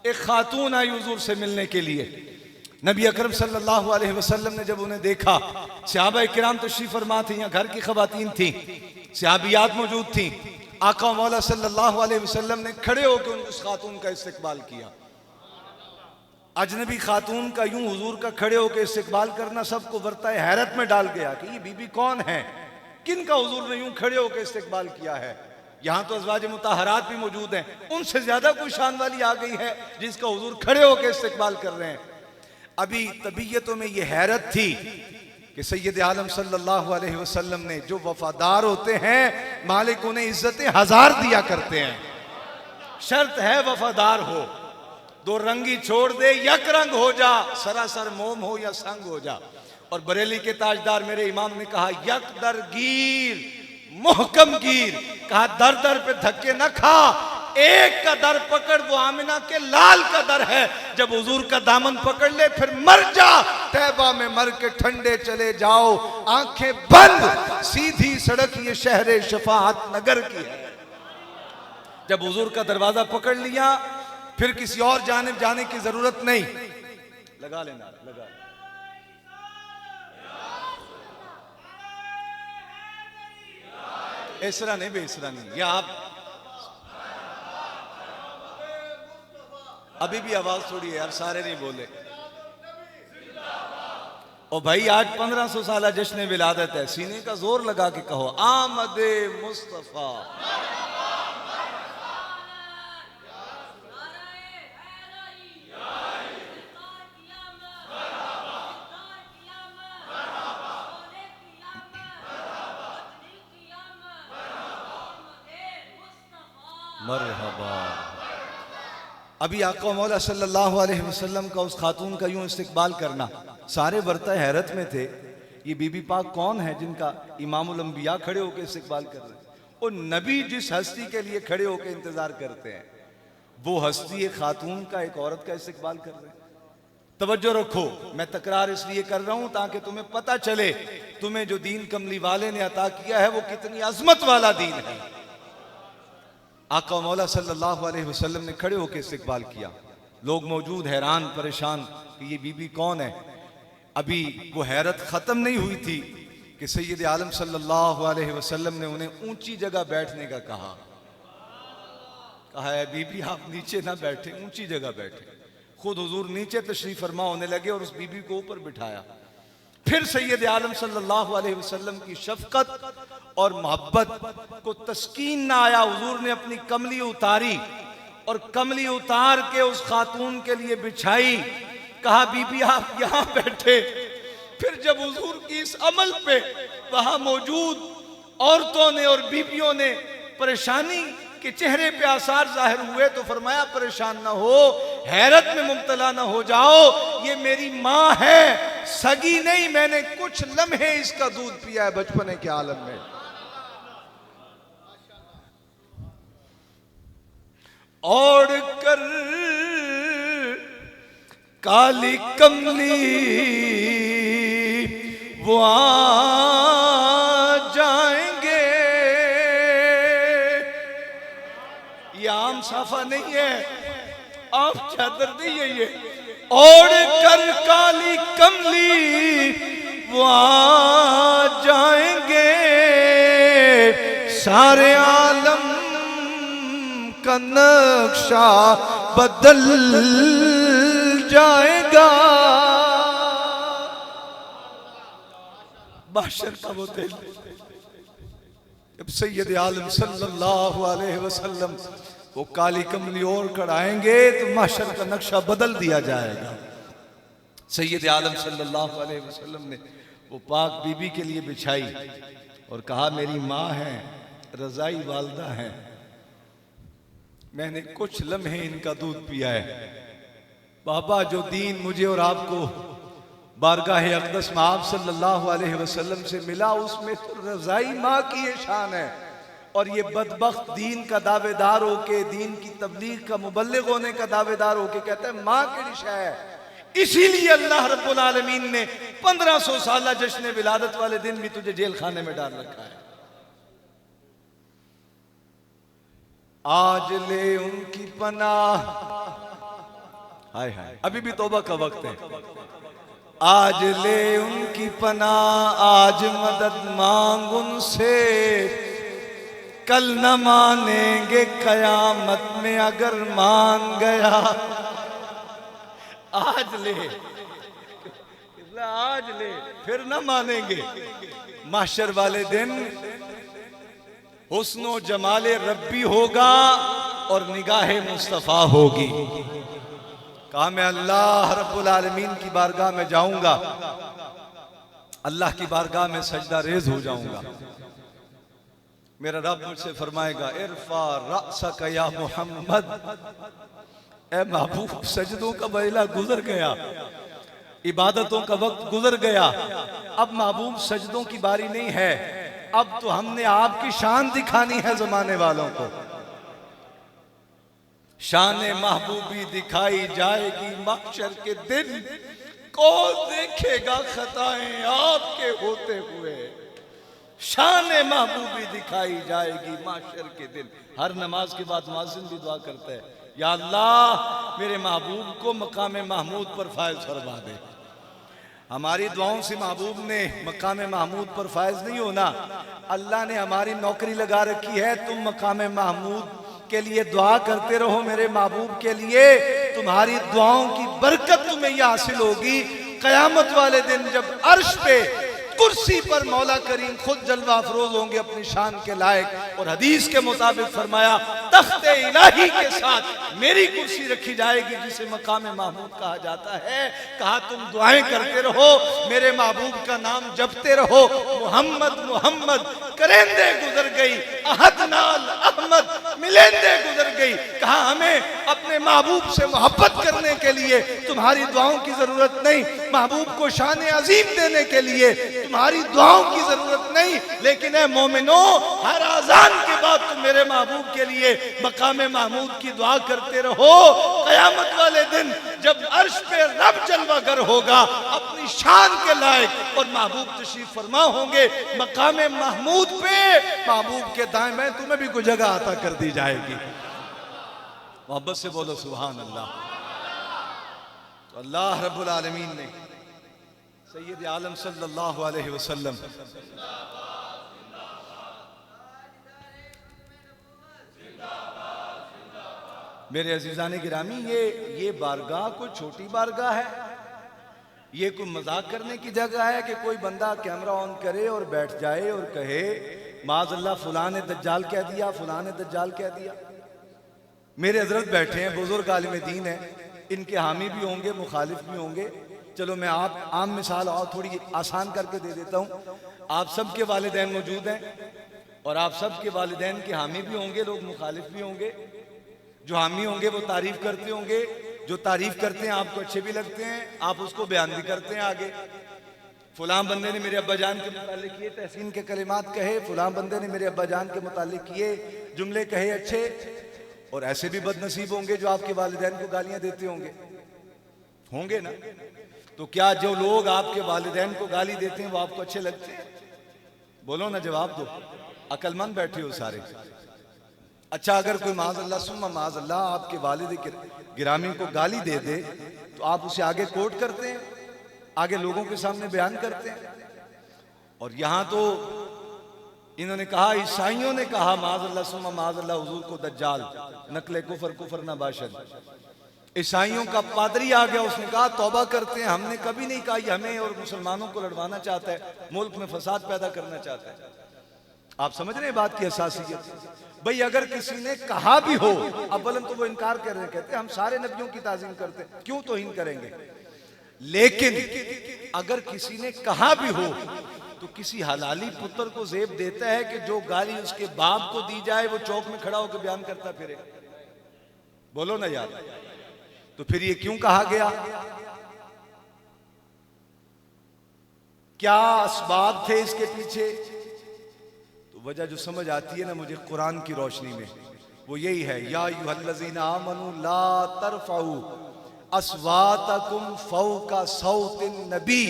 एक खातून आई हुजूर से मिलने के लिए। नबी अकरम सल्लल्लाहु अलैहि वसल्लम ने जब उन्हें देखा, सहाबा किराम तशरीफ फरमा थी, यहाँ घर की खवातीन थी, सहाबियात मौजूद थी। आका मौला सल्लल्लाहु अलैहि वसल्लम ने खड़े होकर उस खातून का इस्तकबाल किया। अजनबी खातून का यूं हुजूर का खड़े होकर इस्तकबाल करना सबको वर्ताए हैरत में डाल गया कि ये बीबी कौन है, किन का हुजूर ने यूं खड़े होकर इस्तकबाल किया है। यहां तो अज़वाज मुताहरात भी मौजूद हैं, उनसे ज्यादा कोई शान वाली आ गई है जिसका हुजूर खड़े होकर इस्तकबाल कर रहे हैं। अभी तबीयतों में ये हैरत थी कि सैयद आलम सल्लल्लाहु अलैहि वसल्लम ने, जो वफादार होते हैं मालिक उन्हें इज्जतें हजार दिया करते हैं। शर्त है वफादार हो, दो रंगी छोड़ दे, यक रंग हो जा, सरासर मोम हो या संग हो जा। और बरेली के ताजदार मेरे इमाम ने कहा यक दर गिर मुहकम गिर, कहा दर दर पे धक्के न खा, एक का दर पकड़, वो आमिना के लाल का दर है। जब हुजूर का दामन पकड़ ले फिर मर जा, तैबा में मर के ठंडे चले जाओ, आंखें बंद, सीधी सड़क ये शहर शफाअत नगर की है। जब हुजूर का दरवाजा पकड़ लिया फिर किसी और जानिब जाने की जरूरत नहीं। लगा लेना, लगा ऐसरा नहीं, बेसरा नहीं, या आप अभी भी आवाज थोड़ी है यार, सारे नहीं बोले। ओ भाई आज 1500 साला जश्न विलादत है, सीने का जोर लगा के कहो आमदे मुस्तफा। मरहबा। अभी आका मौला सल्लल्लाहु अलैहि वसल्लम का उस खातून का यूं इस्तकबाल करना, सारे वर्ता हैरत में थे। ये बीबी पाक कौन है जिनका इमामुल अंबिया खड़े होकर इस्तकबाल कर रहे हैं। और नबी जिस हस्ती के लिए खड़े होकर इंतजार करते हैं वो हस्ती एक खातून का, एक औरत का इस्तकबाल कर रहे हैं। तवज्जो रखो, मैं तकरार इसलिए कर रहा हूं ताकि तुम्हें पता चले तुम्हें जो दीन कमली वाले ने अता किया है वो कितनी अजमत वाला दीन है। आका मौला सल्लल्लाहु अलैहि वसल्लम ने खड़े होकर इस्तकबाल किया। लोग मौजूद हैरान परेशान कि ये बीबी कौन है। अभी वो हैरत खत्म नहीं हुई थी कि सैयद आलम सल्लल्लाहु अलैहि वसल्लम ने उन्हें ऊंची जगह बैठने का कहा है बीबी आप नीचे ना बैठे, ऊंची जगह बैठे। खुद हुजूर नीचे तशरीफ फरमा होने लगे और उस बीबी को ऊपर बिठाया। फिर सैयद आलम सल्लल्लाहु अलैहि वसल्लम की शफकत और मोहब्बत को तस्कीन ना आया, हुजूर ने अपनी कमली उतारी और कमली उतार के उस खातून के लिए बिछाई। कहा बीबी आप यहां बैठे। फिर जब हुजूर की इस अमल पे वहां मौजूद औरतों ने और बीबियों ने परेशानी के चेहरे पे आसार जाहिर हुए तो फरमाया परेशान ना हो, हैरत में मुब्तला ना हो जाओ, ये मेरी माँ है, सगी नहीं, मैंने कुछ लम्हे इसका दूध पिया है बचपने के आलम में। और कर काली कमली वो आ जाएंगे। ये आम साफा नहीं है, आप चादर नहीं है ये। और कर काली कमली वो आ जाएंगे, सारे आलम का नक्शा बदल जाएगा। बाशर का वो दिल जब सैयद आलम सल्लल्लाहु अलैहि वसल्लम वो काली कमली और कराएंगे तो माशर का नक्शा बदल दिया जाएगा। सैयद आलम सल्लल्लाहु अलैहि वसल्लम ने वो पाक बीबी के लिए बिछाई और कहा मेरी माँ है, रजाई वालदा है, मैंने कुछ लम्हे इनका दूध पिया है। बाबा जो दीन मुझे और आपको बारगाह अक़दस में आप सल्लल्लाहु अलैहि वसल्लम से मिला उसमें तो रजाई माँ की ये शान है, और ये बदबख्त दीन का दावेदार होके, दीन की तबलीग का मुबल्लिग होने का दावेदार होके कहता है माँ की रिशा है। इसीलिए अल्लाह रब्बुल आलमीन ने 1500 साल जश्न विलादत वाले दिन भी तुझे जेल खाने में डाल रखा है। आज ले उनकी पनाह, हाय हाय, अभी भी तौबा का वक्त है। आज ले उनकी पनाह, आज मदद मांग उनसे, कल न मानेंगे कयामत में अगर मान गया। आज ले, आज ले, फिर न मानेंगे। माशर वाले दिन हुस्नो जमाले रब्बी होगा और निगाहे मुस्तफा होगी। कहा मैं अल्लाह रब्बुल आलमीन की बारगाह में जाऊंगा, अल्लाह की बारगाह में सजदा रेज हो जाऊंगा। मेरा रब मुझसे फरमाएगा इरफा रअसक या मोहम्मद, ए महबूब सजदों का बेला गुजर गया, इबादतों का वक्त गुजर गया, अब महबूब सजदों की बारी नहीं है, अब तो हमने आपकी शान दिखानी है जमाने वालों को। शान महबूबी दिखाई जाएगी महशर के दिन, कौन देखेगा खताएं आपके होते हुए। शान महबूबी दिखाई जाएगी महशर के दिन। हर नमाज के बाद मुअज्जिन भी दुआ करता है, या अल्लाह मेरे महबूब को मकाम महमूद पर फायज फरमा दे। हमारी दुआओं से महबूब ने मकाम महमूद पर फायज नहीं होना, अल्लाह ने हमारी नौकरी लगा रखी है, तुम मकाम महमूद के लिए दुआ करते रहो। मेरे महबूब के लिए तुम्हारी दुआओं की बरकत तुम्हें यह हासिल होगी। कयामत वाले दिन जब अर्श पे कुर्सी पर मौला करीम खुद जलवा अफरोज होंगे अपनी शान के लायक, और हदीस के मुताबिक फरमाया तख्ते इलाही के साथ मेरी कुर्सी रखी जाएगी जिसे मकाम महमूद कहा जाता है। कहा तुम दुआएं करते रहो, मेरे महबूब का नाम जपते रहो। मोहम्मद मोहम्मद करेंदे गुजर गई, अहद नाल अहमद मिलेंदे गुजर गई। कहा हमें अपने महबूब से मोहब्बत करने के लिए तुम्हारी दुआओं की जरूरत नहीं, महबूब को शान अजीम देने के लिए तुम्हारी दुआओं की जरूरत नहीं, लेकिन ए मोमिनो हर आजान के बाद तुम मेरे महबूब के लिए मकाम महमूद की दुआ करते रहो। कयामत वाले दिन जब अर्श पे रब जलवागर होगा अपनी शान के लायक, और महबूब तशरीफ फरमा होंगे मकाम महमूद पे, महबूब के दाएं में तुम्हें भी कोई जगह अता कर दी जाएगी। मोहब्बत से बोलो सुभान अल्लाह। तो अल्लाह रब्बुल आलमीन ने सैयद आलम सल्लल्लाहु अलैहि वसल्लम मेरे अजीजान गिरामी, ये बारगाह कोई छोटी बारगाह है, ये कोई मजाक करने की जगह है कि कोई बंदा कैमरा ऑन करे और बैठ जाए और कहे माज़अल्लाह फलां ने दज्जाल कह दिया, फलां ने दज्जाल कह दिया। मेरे हजरत बैठे हैं, बुजुर्ग आलिम दीन है, इनके हामी भी होंगे मुखालिफ भी होंगे। चलो मैं आप आम मिसाल और थोड़ी आसान करके दे देता हूँ। आप सबके वालिदैन मौजूद हैं और आप सबके वालिदैन के हामी भी होंगे, लोग मुखालिफ भी होंगे। जो हामी होंगे वो तारीफ करते होंगे, जो तारीफ करते हैं आपको अच्छे भी लगते हैं, आप उसको बयान भी करते हैं आगे। फलां बंदे ने मेरे अब्बा जान के मुतालिक किए तहसीन के कलिमात कहे, फलां बंदे ने मेरे अब्बा जान के मुतालिक किए जुमले कहे अच्छे। और ऐसे भी बदनसीब होंगे जो आपके वालिदैन को गालियां देते होंगे ना। तो क्या जो लोग आपके वालिदैन को गाली देते हैं वो आपको अच्छे लगते हैं? बोलो ना, जवाब दो। अक्लमंद बैठे हो सारे। अच्छा, अगर कोई माज़अल्लाह सुम्मा माज़अल्लाह आपके वालिद गिरामी को गाली दे दे तो आप उसे आगे कोट करते हैं, आगे लोगों के सामने बयान करते हैं? और यहां तो इन्होंने कहा, ईसाइयों ने कहा माज़अल्लाह सुम्मा माज़अल्लाह हुजूर को दज्जाल, नकले कुफर कुफर ना बाशद। ईसाइयों का पादरी आ गया, उसने कहा तौबा करते हैं, हमने कभी नहीं कहा ये हमें और मुसलमानों को लड़वाना चाहता है, मुल्क में फसाद पैदा करना चाहता है। आप समझ रहे हैं बात की हसासियत। भाई अगर किसी ने कहा भी हो, अव्वलन तो वो इनकार कर रहे हैं, कहते हैं हम सारे नबियों की ताज़ीम करते हैं, क्यों तौहीन करेंगे। लेकिन अगर किसी ने कहा भी हो तो किसी हलाली पुत्र को जेब देता है कि जो गाली उसके बाप को दी जाए वो चौक में खड़ा होकर बयान करता फिरे। बोलो ना यार, तो फिर ये क्यों कहा गया, क्या असबाब थे इसके पीछे। तो वजह जो समझ आती है ना मुझे कुरान की रोशनी में, वो यही है, या अय्युहल्लज़ीना आमनू ला तरफ़ऊ अस्वातकुम फ़ौका सौतिन नबी।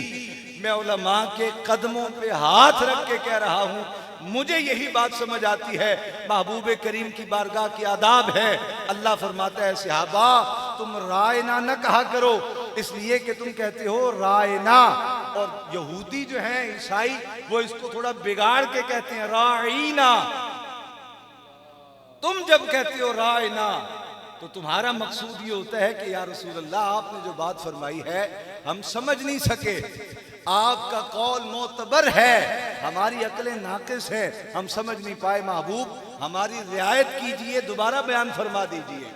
मैं उलमा के कदमों पे हाथ रख के कह रहा हूं, मुझे यही बात समझ आती है, महबूब करीम की बारगाह के आदाब है। अल्लाह फरमाता है सहाबा तुम रायना न कहा करो, इसलिए कि तुम कहते हो रायना, और यहूदी जो है ईसाई वो इसको थोड़ा बिगाड़ के कहते हैं राईना। तुम जब कहते हो रायना तो तुम्हारा मकसूद ये होता है कि या रसूल अल्लाह आपने जो बात फरमाई है हम समझ नहीं सके, आपका कौल मोतबर है, हमारी अकलें नाकिस है, हम समझ नहीं पाए, महबूब हमारी रियायत कीजिए, दोबारा बयान फरमा दीजिए।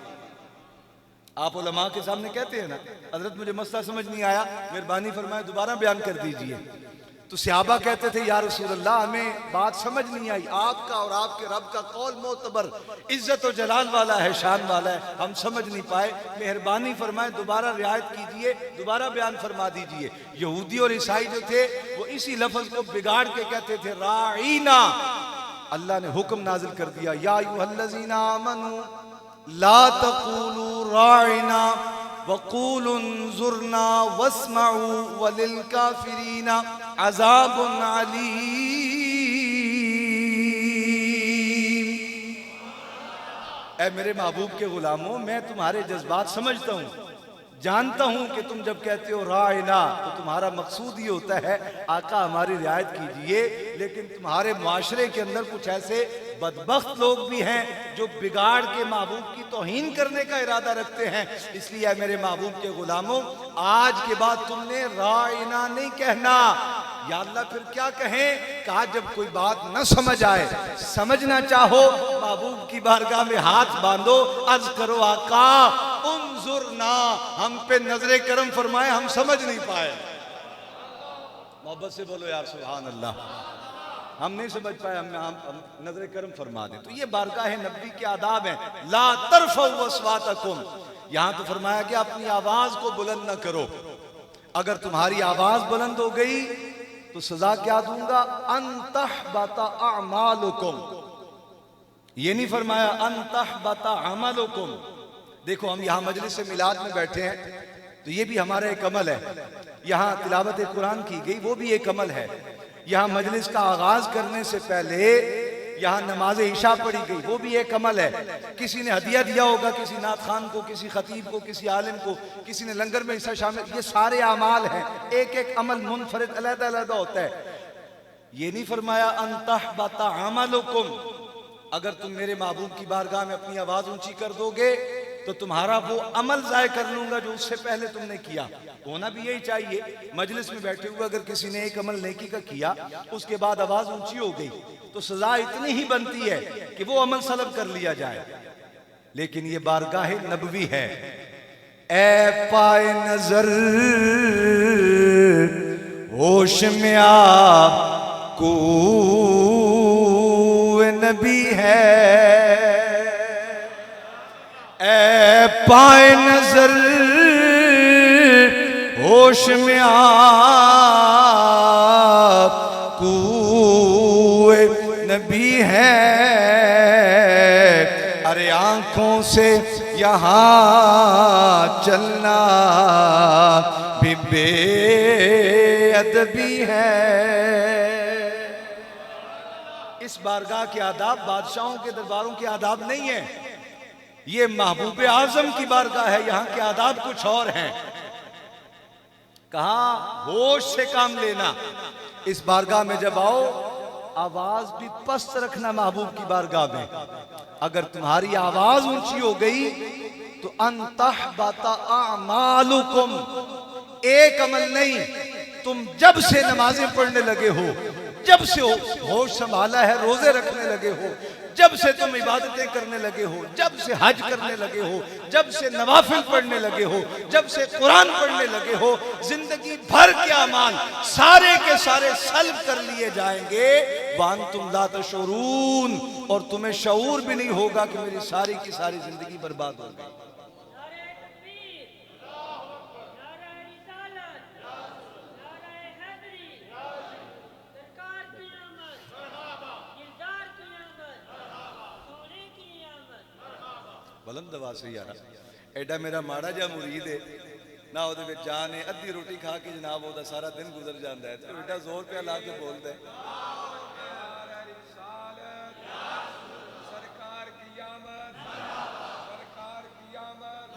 आप उलमा के सामने कहते हैं ना, हजरत मुझे मसला समझ नहीं आया, मेहरबानी फरमाए दोबारा बयान कर दीजिए। तो सहाबा कहते थे या रसूल अल्लाह हमें बात समझ नहीं आई, आपका और आपके रब का कौल मोतबर इज्जत और जलाल वाला है, शान वाला है, हम समझ नहीं पाए, मेहरबानी फरमाए दोबारा रियायत कीजिए, दोबारा बयान फरमा दीजिए। यहूदी और ईसाई जो थे वो इसी लफ्ज को बिगाड़ के कहते थे राईना। अल्लाह ने हुक्म नाजिल कर दिया, या अय्युहल्लज़ीना आमनू ला तक़ूलू राईना वक़ूलू उन्ज़ुरना वस्मऊ वलिल काफ़िरीना अज़ाबुन अलीम। ऐ मेरे महबूब के गुलामों, मैं तुम्हारे जज्बात समझता हूँ, जानता हूं कि तुम जब कहते हो रायना तो तुम्हारा मकसूद ये होता है आका हमारी रियायत कीजिए, लेकिन तुम्हारे मुआशरे के अंदर कुछ ऐसे बदबख्त लोग भी हैं जो बिगाड़ के महबूब की तौहीन करने का इरादा रखते हैं। इसलिए मेरे महबूब के गुलामों, आज के बाद तुमने रायना नहीं कहना। या अल्लाह फिर क्या कहें, कहा जब कोई बात न समझ आए, समझना चाहो, महबूब की बारगाह में हाथ बांधो, अर्ज करो आका उन्जुरना, हम पे नजरे करम फरमाए, हम समझ नहीं पाए। मोहब्बत से बोलो यार सुभान अल्लाह, हम नहीं समझ पाए, हम नजरे करम फरमा दें। तो ये बारगाह नबी के आदाब हैं, ला तरफ़ऊ अस्वातकुम। यहां तो फरमाया कि अपनी आवाज को बुलंद न करो, अगर तुम्हारी आवाज बुलंद हो गई तो सजा क्या दूंगा, अंतहबता अमालुकुम। ये नहीं फरमाया अंतहबता अमलुकुम। देखो हम यहाँ मजलिस मिलाद में बैठे हैं तो ये भी हमारा एक अमल है, यहाँ तिलावत कुरान की गई वो भी एक अमल है, यहाँ मजलिस का आगाज करने से पहले यहाँ नमाज इशा पढ़ी गई वो भी एक अमल है। किसी ने हदिया दिया होगा, किसी नात खान को, किसी खतीब को, किसी आलिम को, किसी ने लंगर में हिस्सा शामिल, ये सारे अमाल हैं, एक एक अमल मुनफरिद अलग अलग होता है। ये नहीं फरमाया अंतहबता अमलुकुम, अगर तुम मेरे महबूब की बारगाह में अपनी आवाज ऊंची कर दोगे तो तुम्हारा वो अमल ज़ाय कर लूंगा जो उससे पहले तुमने किया। होना भी यही चाहिए, मजलिस में बैठे हुए अगर किसी ने एक अमल नेकी का किया, उसके बाद आवाज ऊंची हो गई तो सजा इतनी ही बनती है कि वो अमल सलब कर लिया जाए। लेकिन ये बारगाह नबवी है। ए पाए नजर होश में आप को नबी है, ए पाए नजर होश में आप कुए नबी है। अरे आंखों से यहाँ चलना भी बेअदबी है। इस बारगाह के आदाब बादशाहों के दरबारों के आदाब नहीं है, ये महबूब आजम की बारगाह है, यहाँ के आदाब कुछ और हैं। कहा होश से काम लेना, इस बारगाह में जब आओ आवाज भी पस्त रखना महबूब की बारगाह में। अगर तुम्हारी आवाज ऊंची हो गई तो अंतहबता अमालुकुम, एक अमल नहीं, तुम जब से नमाजें पढ़ने लगे हो, जब से होश संभाला है, रोजे रखने लगे हो, जब से तुम इबादतें करने लगे हो, जब से हज करने लगे हो, जब से नवाफिल पढ़ने लगे हो, जब से कुरान पढ़ने लगे हो, जिंदगी भर के अमाल सारे के सारे सल्ब कर लिए जाएंगे। वान तुम ला तशऊरून, और तुम्हें शऊर भी नहीं होगा कि मेरी सारी की सारी जिंदगी बर्बाद हो गई। बुलंद आवाज़ से यार, एडा मेरा माड़ा जा मुरीद है ना, ਉਹਦੇ ਵਿੱਚ ਜਾਨ है, अद्धी रोटी खा के जनाब ਉਹਦਾ सारा दिन गुजर जाता है, तो एडा जोर पे ला के बोलता है सरकार की आमद, सरकार की आमद,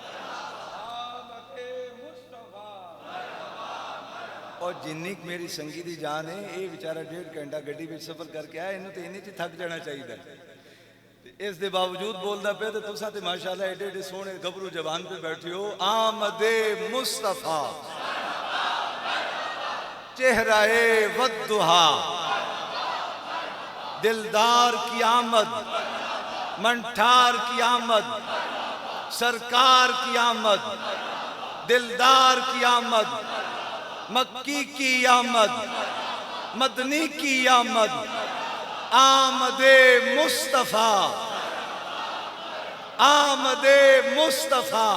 आमदे मुस्तफा। और जिन्नी मेरी संगी दी जान है, ये बेचारा 1.5 घंटा गड्डी में सफर करके आया, इन्हों तो इन्नी च थक जाना चाहिए। इस दे बावजूद बोलता पे तो तुसा ते माशाल्लाह एडे एडे सोने गबरू जबान पे बैठे हो। आमदे मुस्तफा, चेहराए वद्दुहा, दिलदार की आमद, मंठार की आमद, सरकार की आमद, दिलदार की आमद, मक्की की आमद, मदनी की आमद, आमदे मुस्तफा, आमदे मुस्तफा।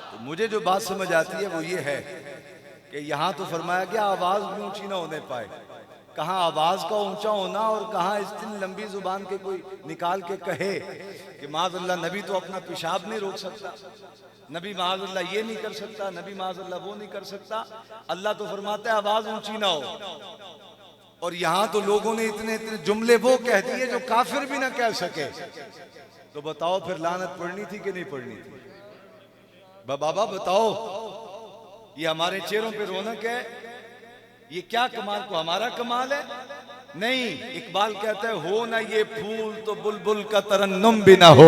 तो मुझे जो बात समझ आती है वो ये है कि यहां तो फरमाया गया आवाज भी ऊंची ना होने पाए। कहां आवाज का ऊंचा होना और कहां इतनी लंबी जुबान के कोई निकाल के कहे कि माज़अल्लाह नबी तो अपना पेशाब नहीं रोक सकता, नबी माज़अल्लाह ये नहीं कर सकता, नबी माज़अल्लाह वो नहीं कर सकता। अल्लाह तो फरमाता है आवाज ऊंची ना हो। और यहां तो लोगों ने इतने इतने जुमले वो कह दिए जो काफिर भी ना कह सके। तो बताओ फिर लानत पढ़नी थी कि नहीं पढ़नी थी? बाबा बताओ, ये हमारे चेहरों पे रौनक है, ये क्या कमाल को हमारा कमाल है? नहीं, इकबाल कहता है हो ना ये फूल तो बुलबुल का तरन्नुम भी ना हो,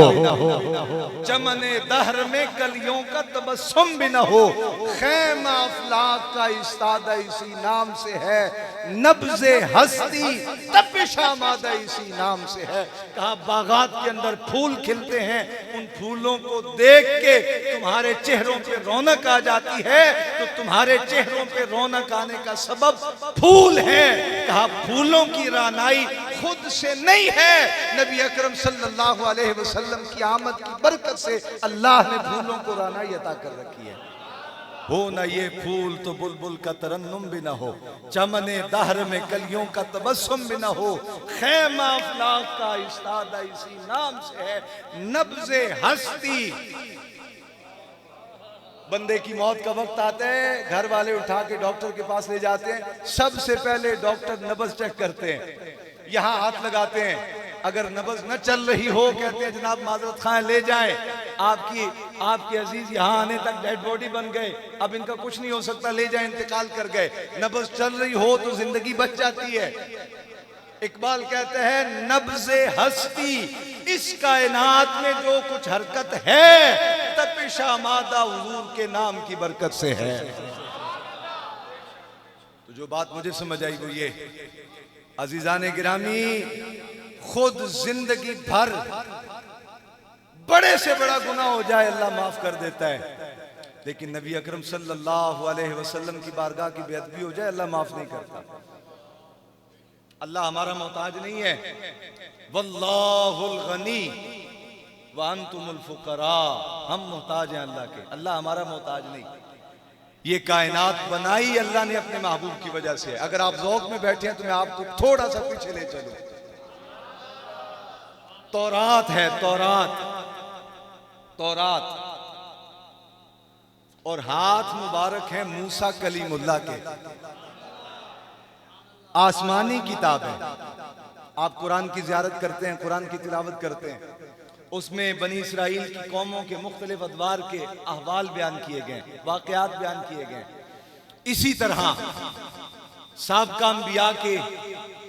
चमने दहर में कलियों का तबस्सुम भी ना हो, खैमा अफलाक का इस्तादा इसी नाम से है, नब्ज़े हस्ती तपिश आमादा इसी नाम से है। कहा बागात के अंदर फूल खिलते हैं, उन फूलों को देख के तुम्हारे चेहरों पे रौनक आ जाती है, तो तुम्हारे चेहरों पे रौनक आने का सबब फूल है। कहा फूलों की रानाई खुद से नहीं है, नबी अकरम सल्लल्लाहु अलैहि वसल्लम की आमद की बरकत से अल्लाह ने फूलों को रानाई अता कर रखी है। हो ना ये फूल तो बुलबुल का तरन्नुम भी ना हो, चमने दहर में कलियों का तबस्सुम भी ना हो, खैमा अफलाक का इस्तादा इसी नाम से है, नब्ज़े हस्ती। बंदे की मौत का वक्त आता है, घर वाले उठा के डॉक्टर के पास ले जाते हैं, सबसे पहले डॉक्टर नब्ज़ चेक करते हैं, यहाँ हाथ लगाते हैं, अगर नब्ज़ न चल रही हो कहते हैं जनाब माजरत खां ले जाएं, आपके अजीज यहाँ आने तक डेड बॉडी बन गए, अब इनका कुछ नहीं हो सकता, ले जाएं, इंतकाल कर गए। नब्ज़ चल रही हो तो जिंदगी बच जाती है। इकबाल कहते हैं नब्ज़े हस्ती, इस कायनात में जो कुछ हरकत है तपिशा मादा हुजूर के नाम की बरकत से है। तो जो बात मुझे समझ आई वो ये, अजीजान गिरामी, खुद जिंदगी भर बड़े से बड़ा गुनाह हो जाए अल्लाह माफ कर देता है, लेकिन नबी अकरम सल्लल्लाहु अलैहि वसल्लम की बारगाह की बेअदबी हो जाए अल्लाह माफ नहीं करता। अल्लाह हमारा मोहताज नहीं है, वल्लाहुल गनी व अंतुमुल फुकरा, हम मोहताज हैं अल्लाह के, अल्लाह हमारा मोहताज नहीं। ये कायनात बनाई अल्लाह ने अपने महबूब की वजह से। अगर आप ज़ौक़ में बैठे हैं तो मैं आपको थोड़ा सा पीछे ले चलूं। तौरात है, तौरात और हाथ मुबारक है मूसा कलीमुल्लाह के, आसमानी किताब है। आप कुरान की ज़ियारत करते हैं, कुरान की तिलावत करते हैं, उसमें बनी इसराइल की कौमों के मुख्तलिफ अदवार के अहवाल बयान किए गए, वाक़यात बयान किए गए। इसी तरह साबिक़ा अंबिया के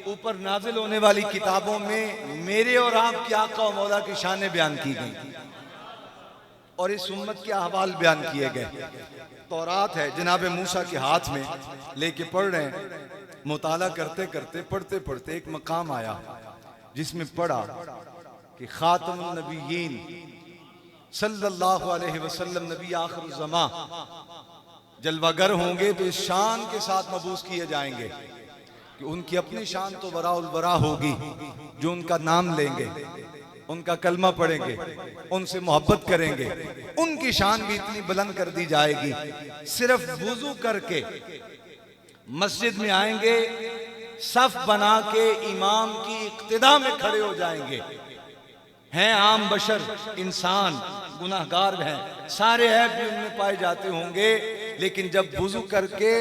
ऊपर नाजिल होने वाली किताबों में मेरे और आपके आका और मौला की शान बयान की गई और इस उम्मत के अहवाल बयान किए गए। तौरात है जनाब मूसा के हाथ में लेके पढ़ रहे हैं, मुताला करते करते पढ़ते पढ़ते एक मकाम आया जिसमें पढ़ा कि खातमुन नबिय्यीन सल्लल्लाहु अलैहि वसल्लम नबी आखिर ज़मा जलवागर होंगे तो इस शान के साथ मबूस किए जाएंगे कि उनकी अपनी शान तो बराउल बरा होगी, जो उनका नाम लेंगे, उनका कलमा पढ़ेंगे, उनसे मोहब्बत करेंगे, उनकी शान भी इतनी बुलंद कर दी जाएगी। सिर्फ वुजू करके मस्जिद में आएंगे, सफ बना के इमाम की इक्तिदा में खड़े हो जाएंगे। हैं आम बशर, इंसान, गुनाहगार हैं, सारे ऐब भी उनमें पाए जाते होंगे, लेकिन जब वुजू करके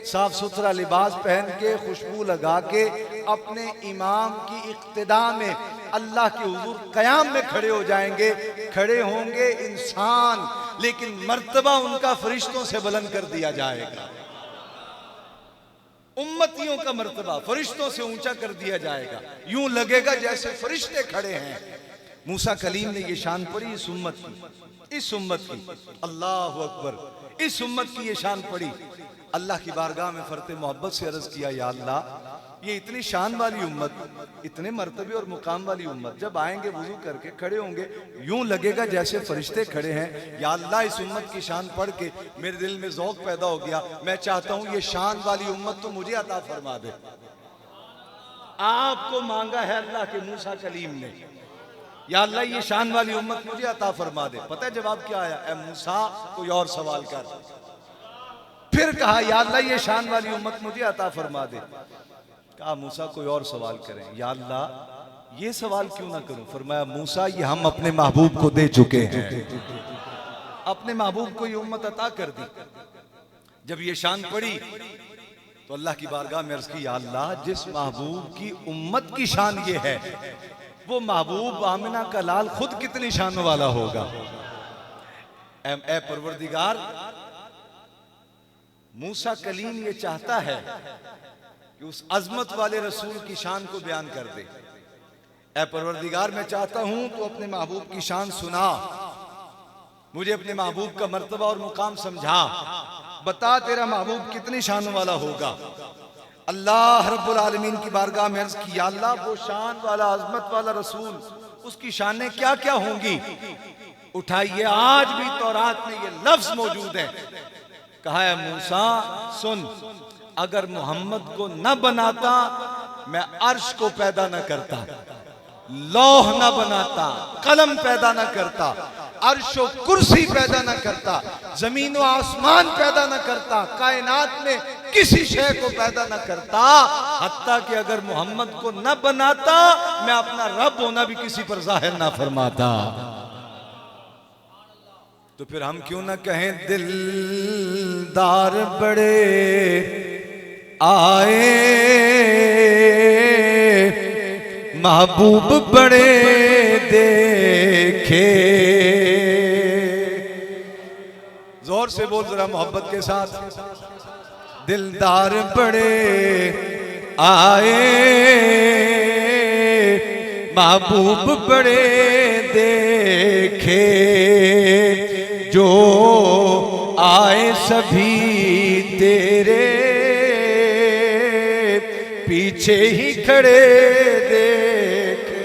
साफ सुथरा लिबास पहन के खुशबू लगा के अपने इमाम की इक्तिदा में अल्लाह के हुजूर कयाम में खड़े हो जाएंगे, खड़े होंगे इंसान, लेकिन मर्तबा उनका फरिश्तों से बुलंद कर दिया जाएगा। उम्मतियों का मर्तबा फरिश्तों से ऊंचा कर दिया जाएगा। यूं लगेगा जैसे फरिश्ते खड़े हैं। मूसा कलीम ने ये शान पढ़ी इस उम्मत की, अल्लाह अकबर, इस उम्मत की ये शान पढ़ी। अल्लाह की बारगाह में फरते मोहब्बत से अर्ज किया, या अल्लाह, ये इतनी शान वाली उम्मत, इतने मर्तबे और मुकाम वाली उम्मत जब आएंगे वुजू करके खड़े होंगे, यूं लगेगा जैसे फरिश्ते खड़े हैं। या अल्लाह, इस उम्मत की शान पढ़ के मेरे दिल में ज़ौक़ पैदा हो गया, मैं चाहता हूं ये शान वाली उम्मत तो मुझे अता फरमा दे। आपको मांगा है अल्लाह के मूसा कलीम ने, या अल्लाह ये शान वाली उम्मत मुझे अता फरमा दे। पता है जवाब क्या आया? ए मूसा, कोई और सवाल कर। फिर कहा, या अल्लाह ये शान वाली उम्मत मुझे अता फरमा दे। कहा मूसा कोई और सवाल करें। या अल्लाह ये सवाल क्यों ना करूं? फरमाया मूसा, ये हम अपने महबूब को दे चुके हैं, अपने महबूब को ये उम्मत अता कर दी। जब ये शान पड़ी तो अल्लाह की बारगाह में अर्ज की, या अल्लाह, जिस महबूब की उम्मत की शान ये है, वो महबूब आमिना का लाल खुद कितनी शान वाला होगा। ए परवरदिगार, मूसा कलीम ये चाहता है कि उस अजमत वाले रसूल की शान को बयान कर दे। ए परवरदिगार, मैं चाहता हूं तो अपने महबूब की शान सुना, मुझे अपने महबूब का मर्तबा और मुकाम समझा, बता तेरा महबूब कितनी शान वाला होगा। अल्लाह रब्बुल आलमीन की बारगाह में अर्ज किया, अल्लाह वो शान वाला अजमत वाला रसूल, उसकी शानें क्या क्या होंगी? उठाइए, आज भी तौरात में ये लफ्ज मौजूद है। कहा है मूसा सुन, अगर मोहम्मद को न बनाता मैं अर्श को पैदा न करता, लौह न बनाता, कलम पैदा न करता, अर्श व कुर्सी पैदा न करता, जमीन व आसमान पैदा न करता, कायनात में किसी शय को पैदा न करता, हत्ता कि अगर मोहम्मद को न बनाता मैं अपना रब होना भी किसी पर जाहिर ना फरमाता। तो फिर हम क्यों ना कहें, दिलदार बड़े आए, महबूब बड़े देखे। जोर से बोल जरा मोहब्बत के साथ, दिलदार बड़े आए, महबूब बड़े देखे, जो आए सभी तेरे पीछे ही खड़े देखे।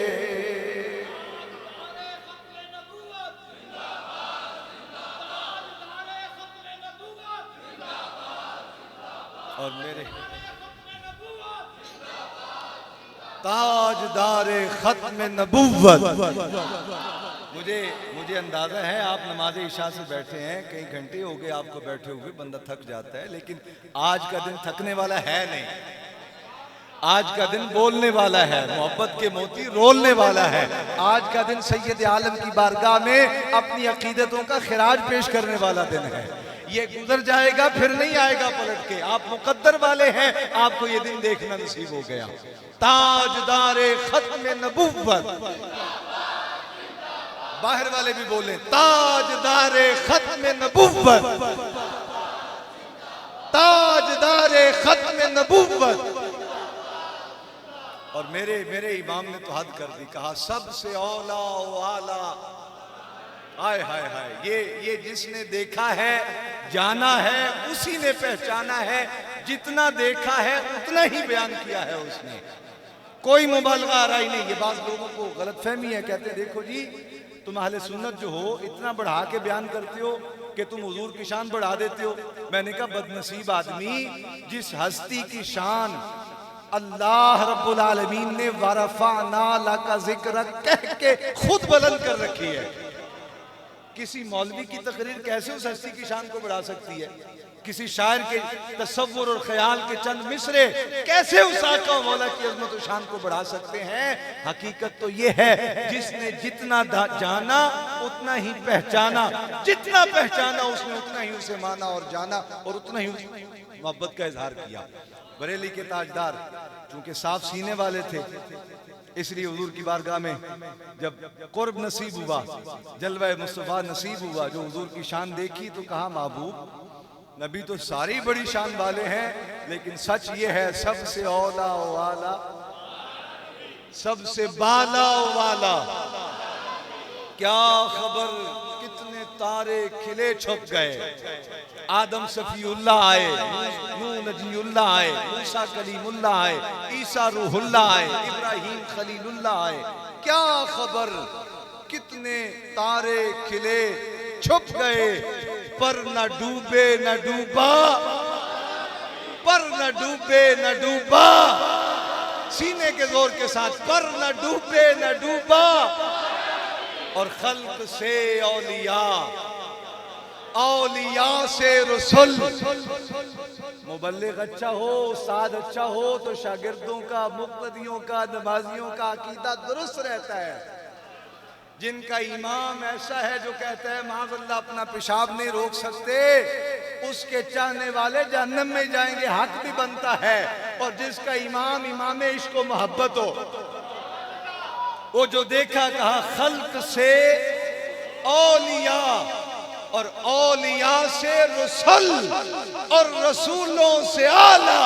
और मेरे ताजदारे खत्म नबुव्वत, मुझे अंदाजा है आप नमाज इशा से बैठे हैं, कई घंटे हो गए आपको बैठे हुए, बंदा थक जाता है, लेकिन आज का दिन थकने वाला है नहीं। आज का दिन बोलने वाला है, मोहब्बत के मोती रोलने वाला है। आज का दिन सैयद आलम की बारगाह में अपनी अकीदतों का खिराज पेश करने वाला दिन है। ये गुजर जाएगा, फिर नहीं आएगा पलट के। आप मुकद्दर वाले हैं, आपको ये दिन देखना नसीब हो गया। ताजदारे खत्म नबुव्वत, बाहर वाले भी बोले ताजदारे खत्म नबुव्वत, ताजदारे खत्म नबूवत। और मेरे इमाम ने तो हद कर दी, कहा सबसे औला ओ आला। हाय हाय हाय, ये जिसने देखा है जाना है उसी ने पहचाना है, जितना देखा है उतना ही बयान किया है उसने, कोई मुबालगा आ रहा ही नहीं। ये बात लोगों को गलतफहमी है, कहते हैं देखो जी तुम अहले सुन्नत जो हो इतना बढ़ा के बयान करते हो कि तुम हुजूर की शान बढ़ा देते हो। मैंने कहा बदनसीब आदमी, जिस हस्ती की शान अल्लाह रब्बुल आलमीन ने वरफाना लका जिक्र कह के खुद बुलंद कर रखी है, किसी मौलवी की तकरीर कैसे उस हस्ती की शान को बढ़ा सकती है? किसी शायर के तसव्वुर और ख्याल के चंद मिसरे कैसे उस आका व मौला की अज़मत और शान को बढ़ा सकते हैं? हकीकत तो ये है, जिसने जितना जाना उतना ही पहचाना, जितना पहचाना उसने उतना ही उसे माना और जाना और उतना ही मोहब्बत का इजहार किया। बरेली के ताजदार चूंकि साफ सीने वाले थे, इसलिए हुजूर की बारगाह में जब कुर्ब नसीब हुआ, जलवा मुस्तफा नसीब हुआ, जो हुजूर की शान देखी तो कहा महबूब नबी तो सारी बड़ी शान वाले हैं, लेकिन सच ये है सबसे औला ओ आला, सबसे बाला ओ वाला। क्या खबर कितने तारे खिले छुप गए, आदम सफीउल्लाह आए, नूह नजीउल्लाह आए, मूसा कलीमुल्लाह आए, ईसा रूहुल्लाह आए, इब्राहीम खलीलुल्लाह आए। क्या खबर कितने तारे खिले छुप गए, पर न डूबे न डूबा, पर न डूबे न डूबा, सीने के जोर के साथ, पर न डूबे न डूबा। और खल्क से औलिया, औलिया से रसूल। मुबल्लिग अच्छा हो, उस्ताद अच्छा हो तो शागिर्दों का, मुक्तदियों का, नमाजियों का अकीदा दुरुस्त रहता है। जिनका इमाम ऐसा है जो कहता है माज़अल्लाह अपना पेशाब नहीं रोक सकते, उसके चाहने वाले जहन्नम में जाएंगे, हक भी बनता है। और जिसका इमाम इमाम इश्क व मोहब्बत हो, वो जो देखा कहा खल्क से औलिया और औलिया से रसूल और रसूलों से आला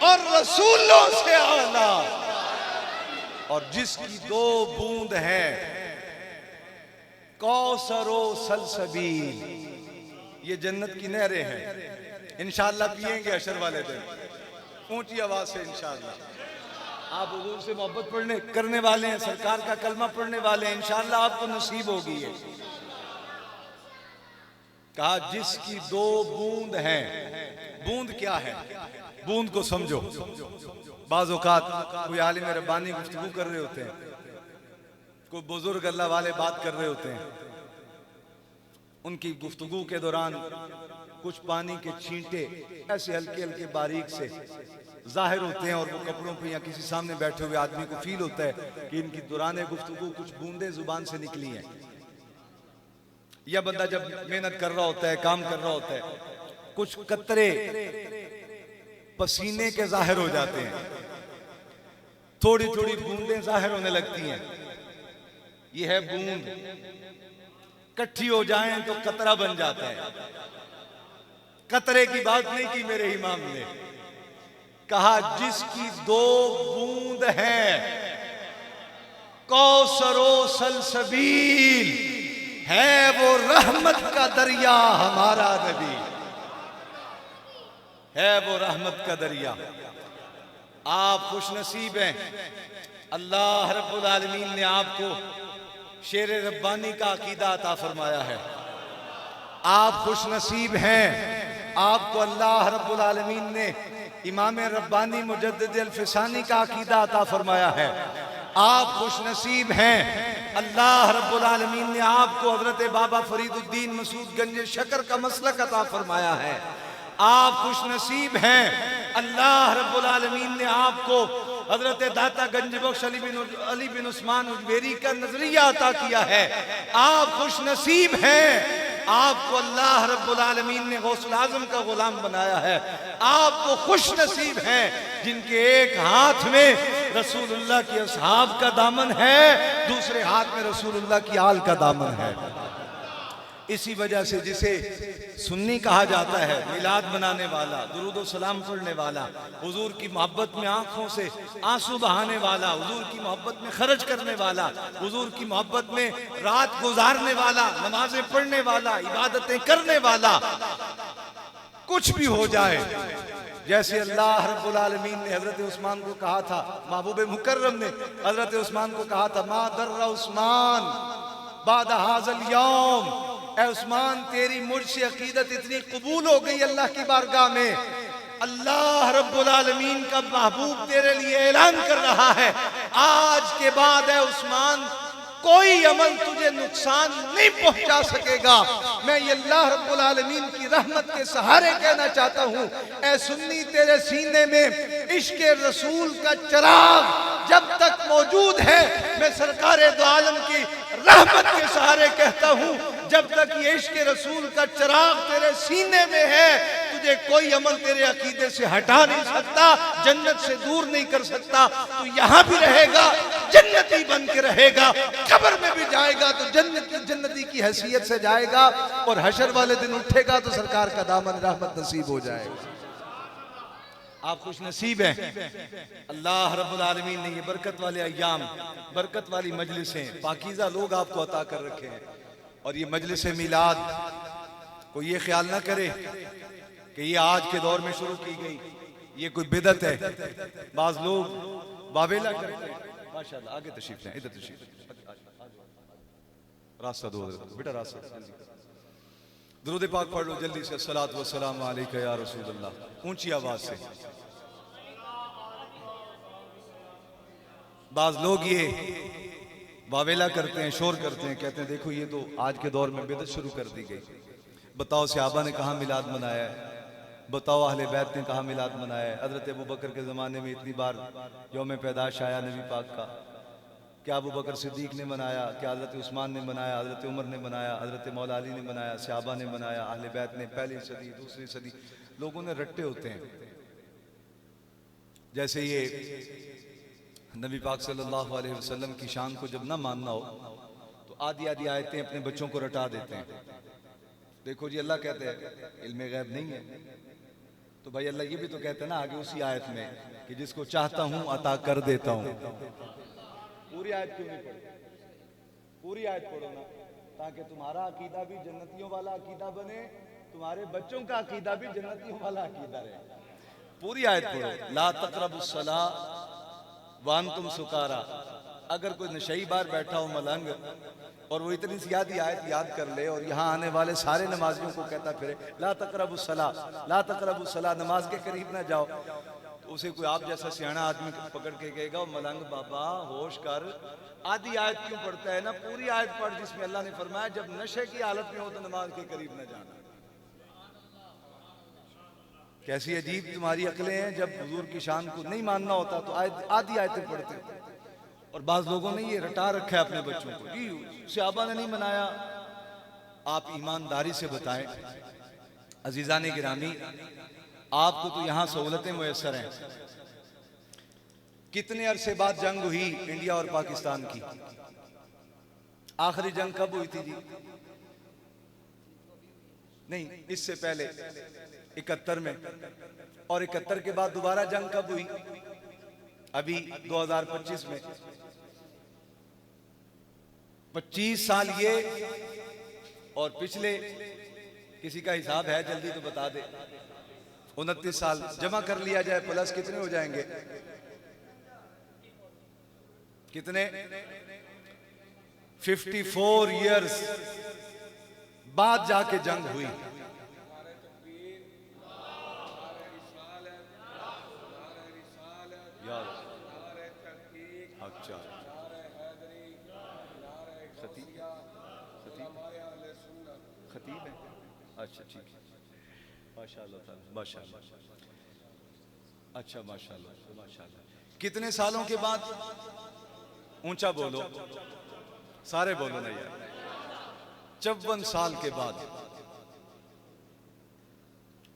और रसूलों से आला। और जिसकी दो बूंद है कौसरो सलसबील, ये जन्नत की नहरें हैं, इंशाअल्लाह पिएंगे अशर वाले दिन ऊंची आवाज से इंशाअल्लाह। आप हुजूर से मोहब्बत पढ़ने करने वाले हैं, सरकार का कलमा पढ़ने वाले हैं, इंशाअल्लाह आपको नसीब होगी ये। कहा जिसकी दो बूंद हैं, बूंद क्या है? बूंद को समझो। बाज़ औक़ात कोई आलिम रब्बानी गुफ्तगू कर रहे होते हैं, कोई बुजुर्ग अल्लाह वाले बात कर रहे होते हैं, उनकी गुफ्तगू के दौरान कुछ पानी के छींटे ऐसे हल्के हल्के बारीक से जाहिर होते हैं और वो कपड़ों पे या किसी सामने बैठे हुए आदमी को फील होता है कि इनकी दौरान गुफ्तगू कुछ बूंदे जुबान से निकली हैं। या बंदा जब मेहनत कर रहा होता है, काम कर रहा होता है, कुछ कतरे पसीने के जाहिर हो जाते हैं, थोड़ी थोड़ी बूंदें जाहिर होने लगती हैं। ये है बूंद, इकट्ठी हो जाएं तो कतरा बन जाता है। कतरे की बात नहीं की मेरे इमाम ने, कहा जिसकी दो बूंद है कौसरो सलसबील, है वो रहमत का दरिया हमारा नबी, है वो रहमत का दरिया। आप खुश नसीब हैं, अल्लाह रब्बुल आलमीन ने आपको शेर रब्बानी का अकीदा अता फरमाया है। आप खुश नसीब हैं, आपको अल्लाह रब्बुल आलमीन ने इमाम रब्बानी मुजद्दिद अल-फिसानी का अकीदा अता फरमाया है। आप खुश नसीब हैं, अल्लाह रब्बुल आलमीन ने आपको हजरत बाबा फरीदुद्दीन मसूद गंज शकर का मसलक अता फरमाया है। आप खुश नसीब हैं, अल्लाह रब्बुल आलमीन ने आपको हजरत दाता गंज बख्श अली बिन उस्मान उजबेरी का नजरिया अता किया है। आप खुश नसीब हैं, आपको अल्लाह रब्बुल आलमीन ने गौसुल आजम का गुलाम बनाया है। आपको खुश नसीब हैं जिनके एक हाथ में रसूलुल्लाह की असहाब का दामन है, दूसरे हाथ में रसूलुल्लाह की आल का दामन है। इसी वजह से जिसे सुन्नी कहा जाता है, मिलाद मनाने वाला, दुरूद और सलाम पढ़ने वाला, हुजूर की मोहब्बत में आंखों से आंसू बहाने वाला, हुजूर की मोहब्बत में खर्च करने वाला, हुजूर की मोहब्बत में रात गुजारने वाला, नमाजें पढ़ने वाला, इबादतें करने वाला, कुछ भी हो जाए, जैसे अल्लाह रब्बुल आलमीन ने हजरत उस्मान को कहा था, महबूब मुकर्रम ने हजरत उस्मान को कहा था, मा दर्रा उस्मान बाद हाज़ल यौम, ऐ उस्मान तेरी मुझसे अकीदत इतनी कबूल हो गई अल्लाह की बारगाह में, अल्लाह रब्बुल आलमीन का महबूब तेरे लिए ऐलान कर रहा है, आज के बाद ऐ उस्मान कोई अमल तुझे नुकसान नहीं पहुंचा सकेगा। मैं ये अल्लाह रब्बुल आलमीन की रहमत के सहारे कहना चाहता हूँ, ऐ सुन्नी तेरे सीने में इश्क रसूल का चिराग जब तक मौजूद है, मैं सरकारे दो आलम की रहमत के सहारे कहता हूँ, जब तक ये इश्क रसूल का चिराग तेरे सीने में है, तुझे कोई अमल तेरे अकीदे से हटा नहीं सकता, जन्नत से दूर नहीं कर सकता। तू यहाँ भी रहेगा जन्नती बन के रहेगा, कब्र में भी जाएगा तो जन्नती की हैसियत से जाएगा, और हशर वाले दिन उठेगा तो सरकार का दामन रहमत नसीब हो जाएगा। आप खुश नसीब हैं, अल्लाह रब्बुल आलमीन ने ये बरकत वाले अय्याम, बरकत वाली मजलिसें, पाकीज़ा लोग आपको अता कर रखे हैं। और ये मजलिस मिलाद को ये ख्याल ना करे कि ये आज के दौर में शुरू की गई, ये कोई बिदत है। बाज लोग बावेला करते हैं, माशाल्लाह आगे तशरीफ लें, इधर तशरीफ रास्ता दो बेटा, रास्ता दुरूद पाक पढ़ लो जल्दी से, अस्सलातु वस्सलामु अलैका या रसूलल्लाह, ऊंची आवाज से। बाज लोग ये वावेला करते हैं, शोर करते हैं, कहते हैं देखो ये तो आज के दौर में बिदअत शुरू कर दी गई। बताओ सहाबा ने कहाँ मिलाद मनाया है, बताओ अहले बैत ने कहाँ मिलाद मनाया है। हजरत अबू बकर के ज़माने में इतनी बार यौम पैदाश आया नबी पाक का, क्या अबू बकर सिद्दीक ने मनाया, क्या हजरत उस्मान ने मनाया, हजरत उमर ने मनाया, हजरत मौला अली ने मनाया, सहाबा ने मनाया, अहले बैत ने, पहली सदी दूसरी सदी। लोगों ने रट्टे होते हैं, जैसे ये नबी पाक सल्लल्लाहु अलैहि वसल्लम की शान को जब ना मानना हो तो आधी आधी आयतें अपने बच्चों को रटा देते हैं। देखो जी अल्लाह कहते हैं इल्मे गैब नहीं है, तो भाई अल्लाह ये भी तो कहते हैं ना आगे उसी आयत में कि जिसको चाहता हूँ अता कर देता हूँ। पूरी आयत क्यों नहीं पढ़ो, पूरी आयत पढ़ो ना, ताकि तुम्हारा अकीदा भी जन्नतियों वाला अकीदा बने, तुम्हारे बच्चों का अकीदा भी जन्नतियों वाला अकीदा रहे। पूरी आयत पढ़ो, ला तक़रबुस सलाह वांतुम सुकारा। अगर कोई नशई बार बैठा हो मलंग और वो इतनी सी आधी आयत याद कर ले और यहाँ आने वाले सारे नमाजियों को कहता फिरे ला तक़रबुस सलाह, ला तक़रबुस सलाह, नमाज के करीब ना जाओ, तो उसे कोई आप जैसा सियाना आदमी पकड़ के कहेगा मलंग बाबा होश कर, आधी आयत क्यों पढ़ता है ना, पूरी आयत पढ़ जिसमें अल्लाह ने फरमाया जब नशे की हालत में हो तो नमाज के करीब न जाना। कैसी अजीब तुम्हारी अकलें हैं, जब हुजूर की शान को नहीं मानना होता तो आधी आयतें पढ़ते हो। और बाज़ लोगों ने ये रटा रखा है अपने बच्चों को, जी सहाबा ने नहीं मनाया। आप ईमानदारी से बताएं अजीज़ान गिरामी, आपको तो यहाँ सहूलतें मुयस्सर हैं। कितने अरसे बाद जंग हुई इंडिया और पाकिस्तान की? आखिरी जंग कब हुई थी जी? नहीं, इससे पहले 71 में, और 71 के बाद दोबारा जंग कब हुई? अभी 2025 में। 25 साल ये, और पिछले किसी का हिसाब है जल्दी तो बता दे, 29 साल जमा कर लिया जाए, प्लस कितने हो जाएंगे? कितने? 54 इयर्स बाद जाके जंग हुई। अच्छा, खतीब है, अच्छा ठीक है, माशाल्लाह माशाल्लाह, अच्छा माशाल्लाह माशाल्लाह। कितने सालों के बाद? ऊंचा बोलो, सारे बोलो ना यार। 54 साल के बाद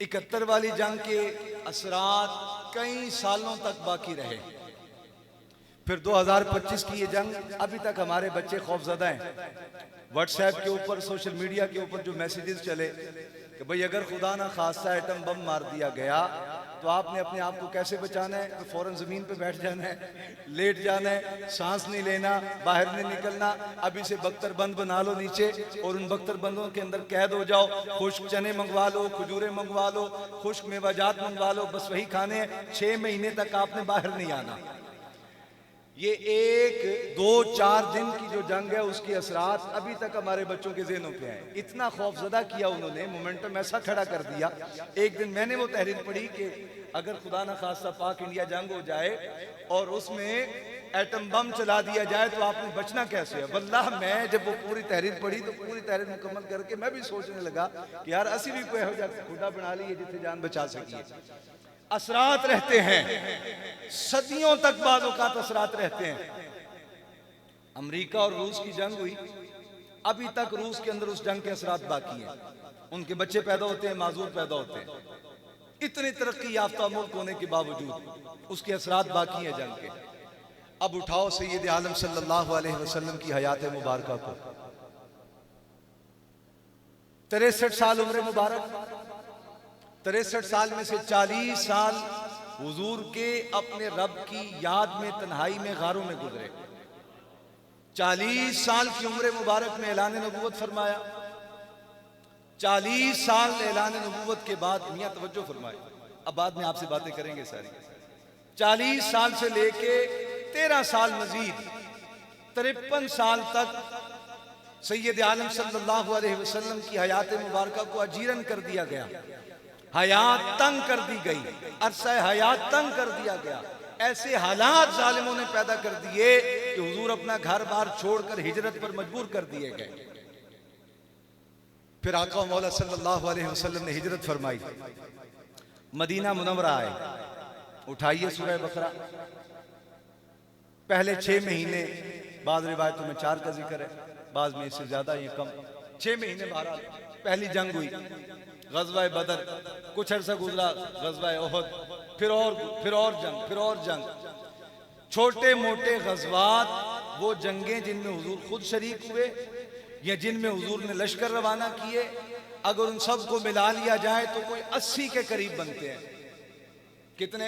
71 वाली जंग के असरात कई सालों तक बाकी रहे। फिर 2025 की ये जंग, अभी तक हमारे बच्चे खौफजदा हैं। व्हाट्सएप के ऊपर, सोशल मीडिया के ऊपर जो मैसेजेस चले कि भाई अगर खुदा ना खास्ता एटम बम मार दिया गया तो आपने अपने आप को कैसे बचाना है? तो फौरन ज़मीन पे बैठ जाना है, लेट जाना है, सांस नहीं लेना, बाहर नहीं निकलना, अभी से बख्तर बंद बना लो नीचे और उन बख्तर बंदों के अंदर कैद हो जाओ। खुश्क चने मंगवा लो, खजूरें मंगवा लो, खुश्क मेवाजात मंगवा लो, बस वही खाने हैं। 6 महीने तक आपने बाहर नहीं आना। ये 1-2-4 दिन की जो जंग है उसके असरात अभी तक हमारे बच्चों के ज़हनों पे हैं। इतना खौफजदा किया उन्होंने, मोमेंटम ऐसा खड़ा कर दिया। एक दिन मैंने वो तहरीर पढ़ी कि अगर खुदा न खास्ता पाक इंडिया जंग हो जाए और उसमें एटम बम चला दिया जाए तो आपने बचना कैसे है? वल्लाह मैं जब वो पूरी तहरीर पढ़ी तो पूरी तहरीर मुकम्मल करके मैं भी सोचने लगा कि यार असी भी कोई हो खुदा बना ली जिसे जान बचा सकिए। असरात रहते हैं, सदियों तक बाज़ औक़ात असरात रहते हैं। अमेरिका और रूस की जंग हुई, अभी तक रूस के अंदर उस जंग के असरात बाकी हैं। उनके बच्चे पैदा होते हैं, माजूर पैदा होते हैं। इतनी तरक्की याफ्ता मुल्क होने के बावजूद उसके असरात बाकी हैं जंग के। अब उठाओ सैयद आलम सल्लल्लाहु अलैहि वसल्लम की हयात मुबारका को, 63 साल उम्र मुबारक, 63 साल में से 40 साल हुजूर के अपने रब की याद में तन्हाई में गारों में गुजरे। 40 साल की उम्र मुबारक में ऐलान नबूवत फरमाया। 40 साल ऐलान नबूवत के बाद मियां तवज्जो फरमाए, अब बाद में आपसे बातें करेंगे सारी। 40 साल से लेके 13 साल मजीद 53 साल तक सैयद आलम सल्लल्लाहु अलैहि वसल्लम की हयात मुबारका को अजीरन कर दिया गया, हयात तंग कर दी गई, अरसा हयात तंग कर दिया गया। ऐसे हालात जालिमों ने पैदा कर दिए कि हुजूर अपना घर बार छोड़कर हिजरत पर मजबूर कर दिए गए। फिर आका मौला सल्लल्लाहु अलैहि वसल्लम ने हिजरत फरमाई, मदीना मुनव्वरा आए। उठाइए सूरह बकरा, पहले 6 महीने, बाद रिवायतों में 4 का जिक्र है, बाद में इससे ज्यादा या कम, 6 महीने बहरहाल। पहली जंग हुई गज़वा बदर, कुछ अरसा गुजरा गज़वा ओहद, फिर और जंग, फिर और जंग। छोटे मोटे गज़वात वो जंगें जिनमें हुजूर खुद शरीक हुए या जिनमें हुजूर ने लश्कर रवाना किए, अगर उन सब को मिला लिया जाए तो कोई 80 के करीब बनते हैं। कितने?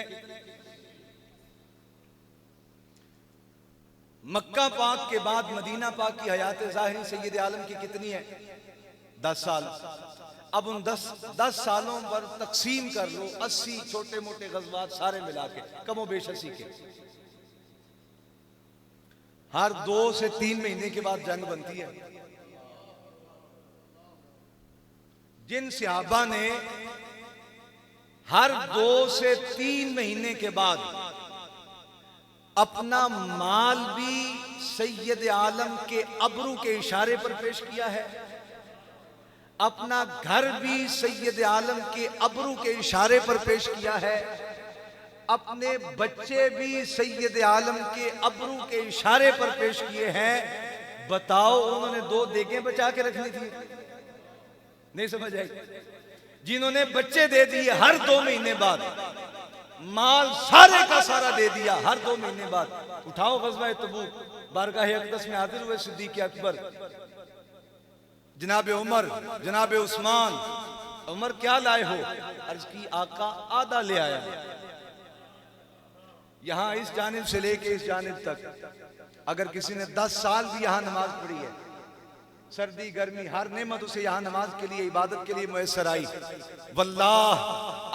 मक्का पाक के बाद मदीना पाक की हयात ज़ाहिरी सैयद आलम की कितनी है? 10 साल। अब उन 10 सालों पर तकसीम कर लो, 80 छोटे मोटे गज़वात सारे मिला के, कमो बेश 80 के। हर 2 से 3 महीने के बाद जंग बनती है। जिन सहाबा ने हर 2 से 3 महीने के बाद अपना माल भी सैयद आलम के अबरू के इशारे पर पेश किया है, अपना घर भी सैयद आलम के अबरू के इशारे पर पेश किया है, अपने बच्चे भी सैयद आलम के अबरू के इशारे पर पेश किए हैं। बताओ उन्होंने 2 देगें बचा के रखनी थी? नहीं समझ आई? जिन्होंने बच्चे दे दिए हर 2 महीने बाद, माल सारे का सारा दे दिया हर 2 महीने बाद। उठाओ गज़वा तबूक, बारगाह अक़दस में हाजिर हुए सिद्दीक़ अकबर, जनाब उमर, जनाब उस्मान। उमर क्या लाए हो? अर्ज की आका आधा ले आया। यहां इस जानिब से लेके इस जानिब तक अगर किसी ने 10 साल भी यहां नमाज पढ़ी है, सर्दी गर्मी हर नेमत उसे यहां नमाज के लिए, इबादत के लिए मुयस्सर आई, वल्लाह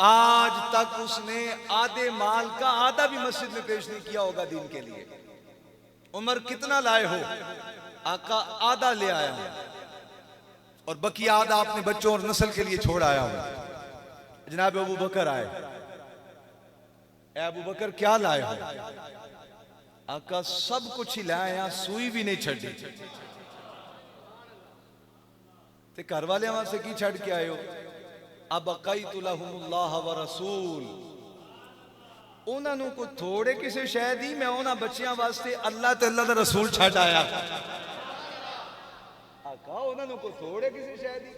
आज तक उसने आधे माल का आधा भी मस्जिद में पेश नहीं किया होगा दीन के लिए। उमर कितना लाए हो? आका आधा ले आया हूं और बकिया आधा अपने बच्चों और नस्ल के लिए छोड़ आया हूं। जनाब अबू बकर आए, ए अबू बकर क्या लाए हो? आका सब कुछ ही लाया, यहां सुई भी नहीं छड़ी। ते घर वाले वहां से की छड़ के आए हो? अब अक़ैतुलहुमुल्लाह व रसूल, उन्होंने को थोड़े किसी शायद ही मैं उन्होंने बच्चियां वास्ते अल्लाह ते अल्लाह दा रसूल छड़ आया। आका उन्होंने को थोड़े किसी शायद ही,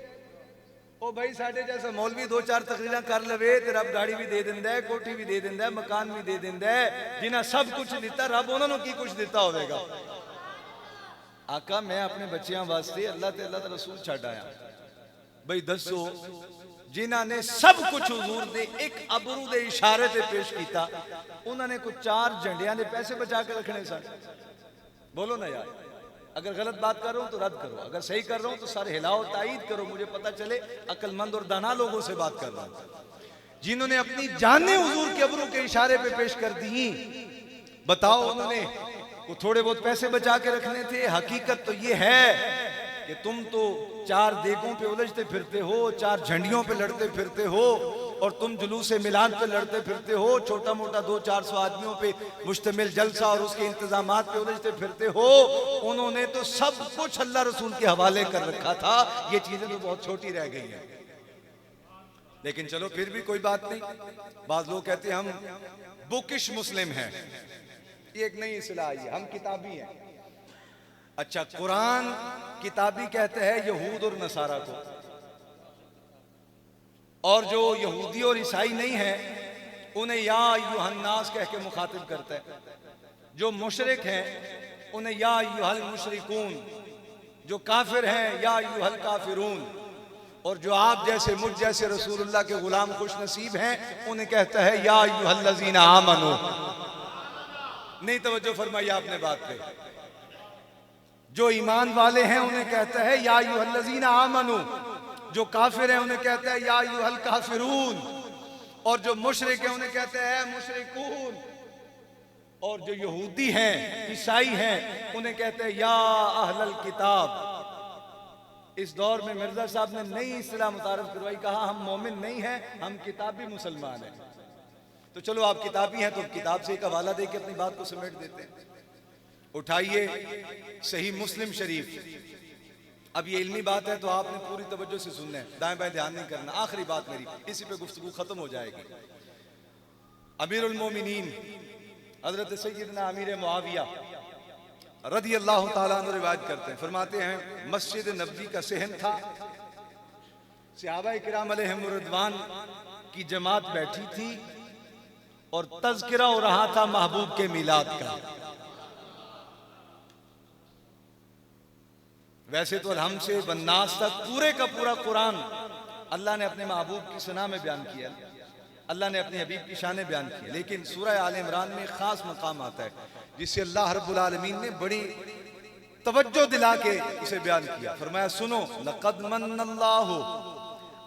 ओ भाई साढ़े जैसा मौलवी 2-4 तकरीरां कर लवे ते रब गाड़ी भी दे दिंदा है, कोठी भी दे दिंदा है, मकान भी दे दिंदा है। जिन्हें सब कुछ दिता रब उन्होंने की कुछ दिता होगा? आका मैं अपने बच्चों वास्ते अल्लाह ते अल्लाह दा रसूल छड़ आया। भाई दसो जिन्हों ने सब कुछ हुजूर दे एक अबरू दे इशारे ते पेश किया, उन्होंने कुछ 4 झंडियां दे पैसे बचा के रखने सन। बोलो ना यार, अगर गलत बात कर रहा हूं तो रद्द करो, अगर सही कर रहा हूं तो सारे हिलाओ, ताईद करो, मुझे पता चले अक्लमंद और दाना लोगों से बात कर रहा हूं, जिन्होंने अपनी जाने हुजूर के अबरू के इशारे पे पेश कर दी। बताओ उन्होंने वो थोड़े बहुत पैसे बचा के रखने थे। हकीकत तो ये है कि तुम तो 4 देगों पे उलझते फिरते हो, 4 झंडियों पे लड़ते फिरते हो, और तुम जुलूस मिलाद पे लड़ते फिरते हो, छोटा मोटा 200-400 आदमियों पे मुश्तमिल जलसा और उसके इंतजामात पे उलझते फिरते हो। उन्होंने तो सब कुछ अल्लाह रसूल के हवाले कर रखा था। ये चीजें तो बहुत छोटी रह गई हैं, लेकिन चलो फिर भी कोई बात नहीं। बाज लोग कहते हैं हम बुकिश मुस्लिम हैं, ये एक नई इस्तिलाह आई है, हम किताबी हैं। अच्छा, कुरान किताबी कहते हैं यहूद और नसारा को, और जो यहूदी और ईसाई नहीं है उन्हें या अय्युहन्नास कह के मुखातिब करता है। जो मुशरिक हैं उन्हें या अय्युहल मुशरिकून, जो काफिर हैं या अय्युहल काफिरून, और जो आप जैसे मुझ जैसे रसूलुल्लाह के गुलाम खुश नसीब हैं उन्हें कहता है या अय्युहल लज़ीना आमनू। नहीं तवज्जो फरमाई आपने बात पे। जो ईमान वाले हैं उन्हें कहता है या अय्युहल लज़ीना आमनू, जो काफिर हैं उन्हें कहता है या अय्युहल काफिरून, और जो मुशरिक हैं उन्हें कहता है मुशरिकून, और जो यहूदी हैं ईसाई हैं उन्हें कहते हैं या अहलल किताब। इस दौर में मिर्जा साहब ने नई इस्तिलाह मुतारफ करवाई, कहा हम मोमिन नहीं हैं, हम किताबी मुसलमान हैं। तो चलो आप किताबी हैं तो किताब से एक हवाला दे के अपनी बात को समेट देते हैं। उठाइए सही मुस्लिम शरीफ। अब ये इल्मी बात है तो आपने पूरी तवज्जो से सुनना है, दाएं बाएं ध्यान नहीं करना। आखिरी बात मेरी, इसी पे गुफ्तगू खत्म हो जाएगी। अमीरुल मोमिनीन हजरत सैयदना अमीर मुआविया रदी अल्लाह ताला अन्हु रिवायत करते हैं, फरमाते हैं मस्जिद नबवी का सहन था, सहाबा किराम अलैहिम रिदवान की जमात बैठी थी और तज़किरा हो रहा था महबूब के मिलाद का। वैसे तो हमसे बन्नास तक पूरे का पूरा कुरान अल्लाह ने अपने महबूब की सना में बयान किया, अल्लाह ने अपने हबीब की शान बयान की, लेकिन सूरह आल इमरान में खास मकाम आता है जिससे अल्लाह रब्बुल आलमीन ने बड़ी तवज्जो दिला के उसे बयान किया। फरमाया सुनो, लक़द मन्नल्लाहु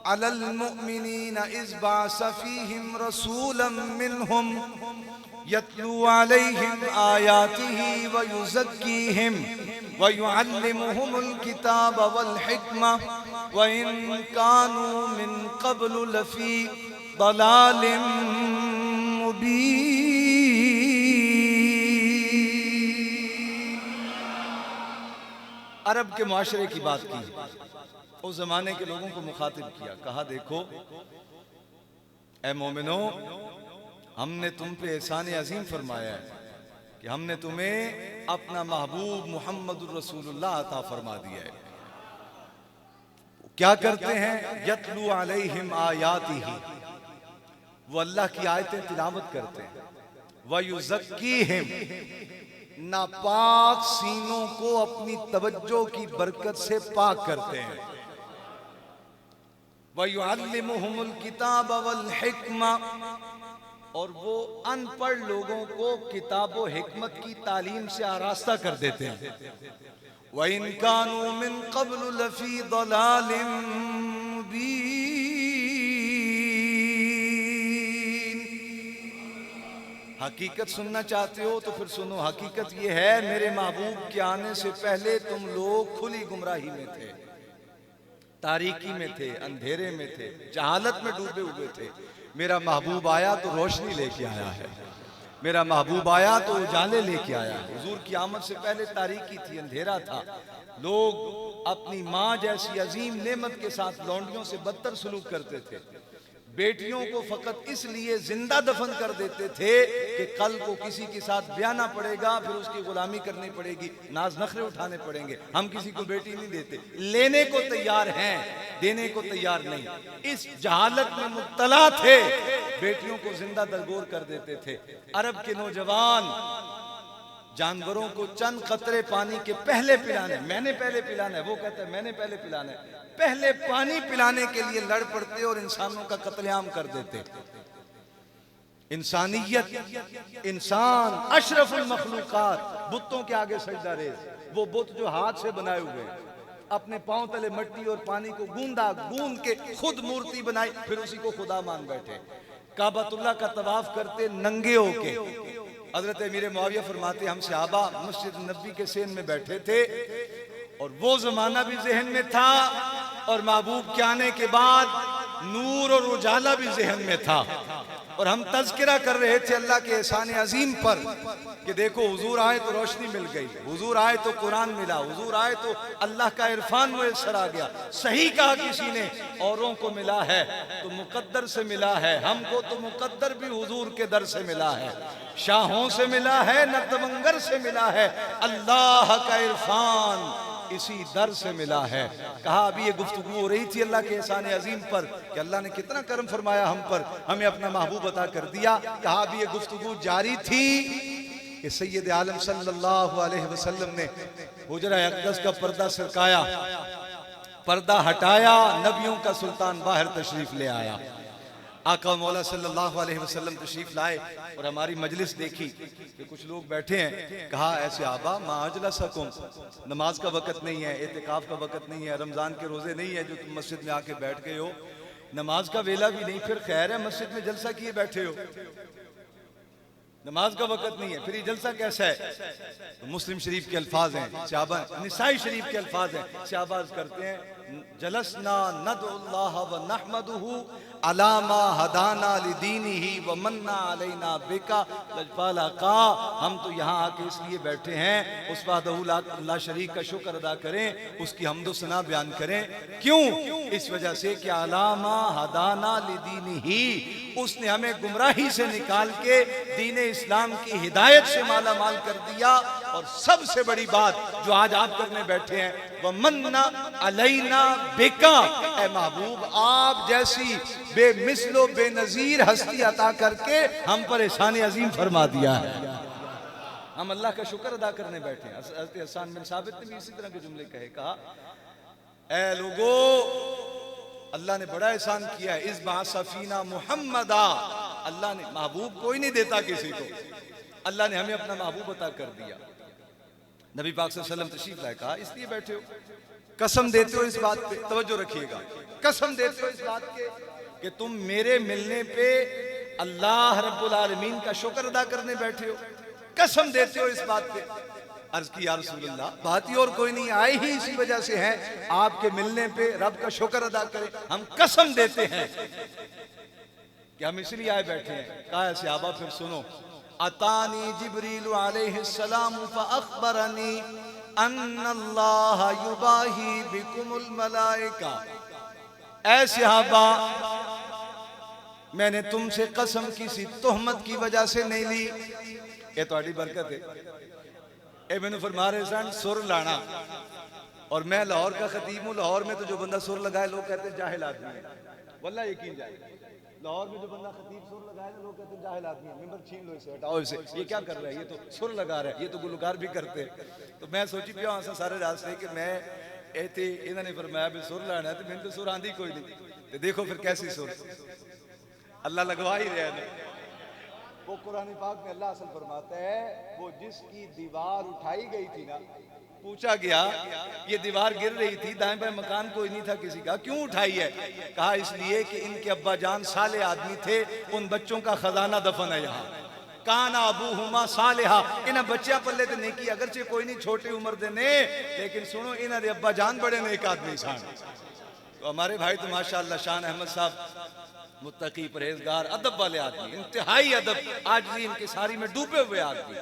अलल मुमिनीना इज़ बअस फ़ीहिम रसूलन मिनहुम यत्लू अलैहिम आयातिही व युज़क्कीहिम व युअल्लिमुहुमुल किताब वल हिक्मा व इन कानू मिन क़ब्लु लफ़ी दलालिम मुबीन। अरब के मुआशरे की बात की, उस जमाने के लोगों को मुखातिब किया, कहा देखो ए मोमिनो, हमने तुम पे एहसान अजीम फरमाया है कि हमने तुम्हें अपना महबूब मुहम्मदुर रसूलुल्लाह अता फरमा दिया है। क्या करते हैं? यतलू अलैहिम आयातिही, वो अल्लाह की आयतें तिलावत करते हैं, व युज़क्कीहिम, नापाक सीनों को अपनी तवज्जो की बरकत से पाक करते हैं, व युअल्लिमुहुमुल किताब वल हिक्मा, और वो अनपढ़ लोगों को किताब व हिकमत की तालीम से आरास्ता कर देते हैं। व इन कानू मिन क़ब्लु लफ़ी दलालिम मुबीन, हकीकत सुनना चाहते हो तो फिर सुनो। हकीकत ये है, मेरे महबूब के आने से पहले तुम लोग खुली गुमराही में थे, तारीकी में थे, अंधेरे में थे, जहालत में डूबे हुए थे। मेरा महबूब आया तो रोशनी लेके आया है, मेरा महबूब आया तो उजाले लेके आया है। हुजूर की आमद से पहले तारीकी थी, अंधेरा था, लोग अपनी माँ जैसी अजीम नेमत के साथ लौंडियों से बदतर सलूक करते थे, बेटियों को फकत इसलिए जिंदा दफन कर देते थे कि कल को किसी के साथ ब्याह ना पड़ेगा, फिर उसकी गुलामी करनी पड़ेगी, नाज नखरे उठाने पड़ेंगे। हम किसी को बेटी नहीं देते, लेने को तैयार हैं, देने को तैयार नहीं। इस जहालत में मुब्तला थे, बेटियों को जिंदा दरगोर कर देते थे। अरब के नौजवान जानवरों को चंद कतरे पानी के पहले पिलाने, मैंने पहले पिलाना है, वो कहता है मैंने पहले पिलाना है, पहले पानी पिलाने के लिए लड़ पड़ते और इंसानों का कत्लेआम कर देते। इंसानियत, इंसान अशरफुल मखलूकात, बुतों के आगे सजदा रेज़। वो बुत जो हाथ से बनाए हुए, अपने पांव तले मिट्टी और पानी को गूंद के खुद मूर्ति बनाई, फिर उसी को खुदा मान बैठे। काबतुल्लाह का तवाफ करते नंगे होके। हजरत अमीर मुआविया फरमाते हम सहाबा मस्जिद नबी के सेन में बैठे थे और वो जमाना भी जहन में था और महबूब के आने के बाद नूर और उजाला भी जहन में था, और हम तज़किरा कर रहे थे अल्लाह के एहसान अजीम पर कि देखो हुजूर आए तो रोशनी मिल गई, हुजूर आए तो कुरान मिला, हुजूर आए तो अल्लाह का इरफान मुयस्सर आ गया। सही कहा किसी ने, औरों को मिला है तो मुकद्दर से मिला है, हमको तो मुकद्दर भी हुजूर के दर से मिला है, शाहों से मिला है, नक्तमंगर से मिला है, अल्लाह का इरफान इसी दर से मिला है। कहा अभी ये गुफ्तगू हो रही थी अल्लाह के एहसान अजीम पर कि अल्लाह ने कितना करम फरमाया हम पर, हमें अपना महबूब अता कर दिया। कहा अभी ये गुफ्तगू जारी थी कि सैयद आलम सल्लल्लाहु अलैहि वसल्लम ने हुजरा अक़दस का पर्दा सरकाया, पर्दा हटाया, नबियों का सुल्तान बाहर तशरीफ ले आया। आका मौला सल्लल्लाहु अलैहि वसल्लम तशरीफ लाए और हमारी मजलिस देखी कि कुछ लोग बैठे हैं। कहा ऐसे आबा माजलसकुम, नमाज का वक़्त नहीं है, एतिकाफ का वक़्त नहीं है, रमज़ान के रोज़े नहीं है जो तुम मस्जिद में आके बैठ गए हो, नमाज का वेला भी नहीं, फिर खैर है मस्जिद में जलसा किए बैठे हो, नमाज का वक़्त नहीं है, फिर ये जलसा कैसा है? तो मुस्लिम शरीफ के अल्फाज हैं, सहाबा निसाई शरीफ के अल्फाज हैं, सहाबा करते हैं जलसना नदउल्लाह व नहमदुहु अला मा हदाना लिदीनिही व मन्ना अलैना बिका लजपाला का। हम तो यहाँ आके इसलिए बैठे हैं उस वहदहु ला शरीक का शुक्र अदा करें, उसकी हम्दो सना बयान करें। क्यों? इस वजह से कि अला मा हदाना लिदीनिही, उसने हमें गुमराही से निकाल के दीन इस्लाम की हिदायत से माला माल कर दिया। और सबसे बड़ी बात जो आज आप करने बैठे हैं, वह मन्ना अलैना बिका, ए महबूब आप जैसी बेमिसलो बेनजीर हस्ती अता करके हम पर एहसान अजीम फरमा दिया है। हम अल्लाह का शुक्र अदा करने बैठे हैं। हज़रत हसन बिन साबित ने भी इसी तरह के जुमले कहे, कहा ए लोगो अल्लाह ने बड़ा एहसान किया है, इस बासफीना मुहम्मदा, अल्लाह ने महबूब कोई नहीं देता किसी को, अल्लाह ने हमें अपना महबूब अता कर दिया। नबी पाक सल्लल्लाहु अलैहि वसल्लम तशरीफ लाए, कहा इसलिए बैठे हो, कसम देते हो इस बात पे, तवज्जो रखिएगा, कसम देते हो इस बात के कि तुम मेरे मिलने पे अल्लाह रब्बुल आलमीन का शुक्र अदा करने बैठे हो, कसम देते हो इस बात पे। अर्ज की या रसूल अल्लाह, बात ही और कोई नहीं, आए ही इसी वजह से हैं, आपके मिलने पे रब का शुक्र अदा करें, हम कसम देते हैं कि हम इसलिए आए बैठे हैं। कहा है सहाबा फिर सुनो, अतानी जिब्रील अलैहिस्सलाम फअखबरनी अन्नल्लाह युबाही बिकुमुल मलाइका। ऐ सहाबा मैंने तुमसे कसम किसी तोहमत की वजह से नहीं ली, ये तुम्हारी बरकत है। ए मैंने फरमा रहे सन सुर लाना, और मैं लाहौर का खतीब हूँ, लाहौर में तो जो बंदा सुर लगाए लोग कहते हैं जाहिल आदमी है, वल्लाह यकीन जाए, लाहौर में जो बंदा खतीब सुर लगाए ना लोग कहते हैं जाहिल आदमी है, मिंबर छीन लो इसे, हटाओ इसे, ये क्या कर रहा है, ये तो सुर लगा रहा है, ये तो गुलकार भी करते हैं। तो मैं सोची पिया वहां से सारे रास्ते कि मैं ऐसे इन्होंने फरमाया भी सुर लाना है, तो मैंने तो सुर आंधी कोई नहीं, तो देखो फिर कैसी सुर अल्लाह लगवा ही रहा है। वो कुरान पाक में अल्लाह असल फरमाता है, वो जिसकी दीवार उठाई गई थी ना, पूछा गया ये दीवार गिर रही थी, दाएं बाएं मकान कोई नहीं था किसी का, क्यों उठाई है? कहा इसलिए कि इनके अब्बा जान साले आदमी थे, उन बच्चों का खजाना दफन है यहाँ। काना अबू हुमा सालेहा, इन्हें बच्चियां पल्ले तो नेकी, अगरचे कोई नहीं छोटी उम्र देने, लेकिन सुनो इन्हें अब्बा जान बड़े नेक आदमी सान। तो हमारे भाई तो माशाअल्लाह शान अहमद साहब मुत्तकी परहेजगार अदब वाले आदमी, इंतहाई अदब, आज भी इनके सारी में डूबे हुए आदमी।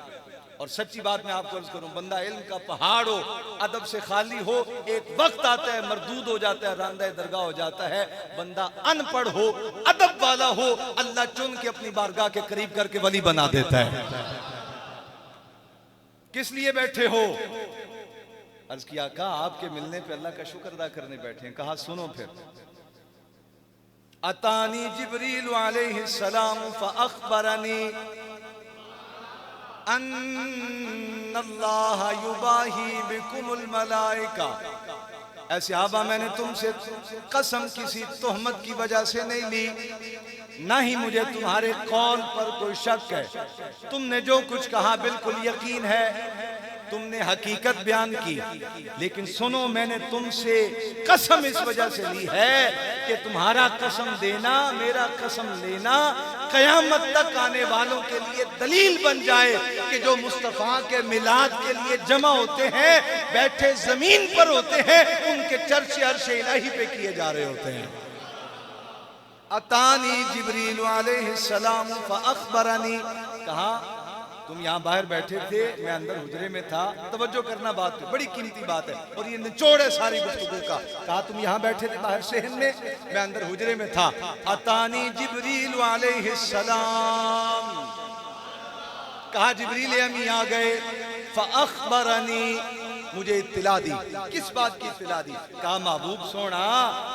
और सच्ची बात मैं आपको अर्ज करूं, बंदा इल्म का पहाड़ हो, अदब से खाली हो, एक वक्त आता है मरदूद हो जाता है, रांदा दरगाह हो जाता है। बंदा अनपढ़ हो, अदब वाला हो, अल्लाह चुन के अपनी बारगाह के करीब करके वली बना देता है। किस लिए बैठे हो? अर्ज किया, कहा आपके मिलने पे अल्लाह का शुक्र अदा करने बैठे हैं। कहा सुनो फिर, अतानी जिब्रील अलैहिस्सलाम फअखबरनी, अन्नल्लाह युबाही बिकुमुल मलाइका। ऐ सहाबा, मैंने तुमसे कसम किसी तोहमत की वजह से नहीं ली, ना ही मुझे तुम्हारे कौल पर कोई शक है। तुमने जो कुछ कहा बिल्कुल यकीन है, तुमने हकीकत बयान की। लेकिन सुनो, मैंने तुमसे कसम इस वजह से ली है कि तुम्हारा कसम देना, मेरा कसम लेना कयामत तक आने वालों के लिए दलील बन जाए कि जो मुस्तफा के मिलाद के लिए जमा होते हैं, बैठे जमीन पर होते हैं, उनके चर्चे अर्शे इलाही पे किए जा रहे होते हैं। अतानी जिब्रील अलैहिस्सलाम फअखबरनी, कहा तुम यहाँ बाहर बैठे थे, मैं अंदर हुजरे में था। तवज्जो करना बात पे, बड़ी कीमती बात है और ये निचोड़ है सारी गुफ्तगू का। कहा तुम यहाँ बैठे थे बाहर शहर में, मैं अंदर हुजरे में था। अतानी जिब्रील अलैहिस्सलाम, कहा जिब्रील अमी आ गए। फअखबरनी, मुझे इत्तिला दी। किस बात की इत्तिला दी? कहा महबूब सोना,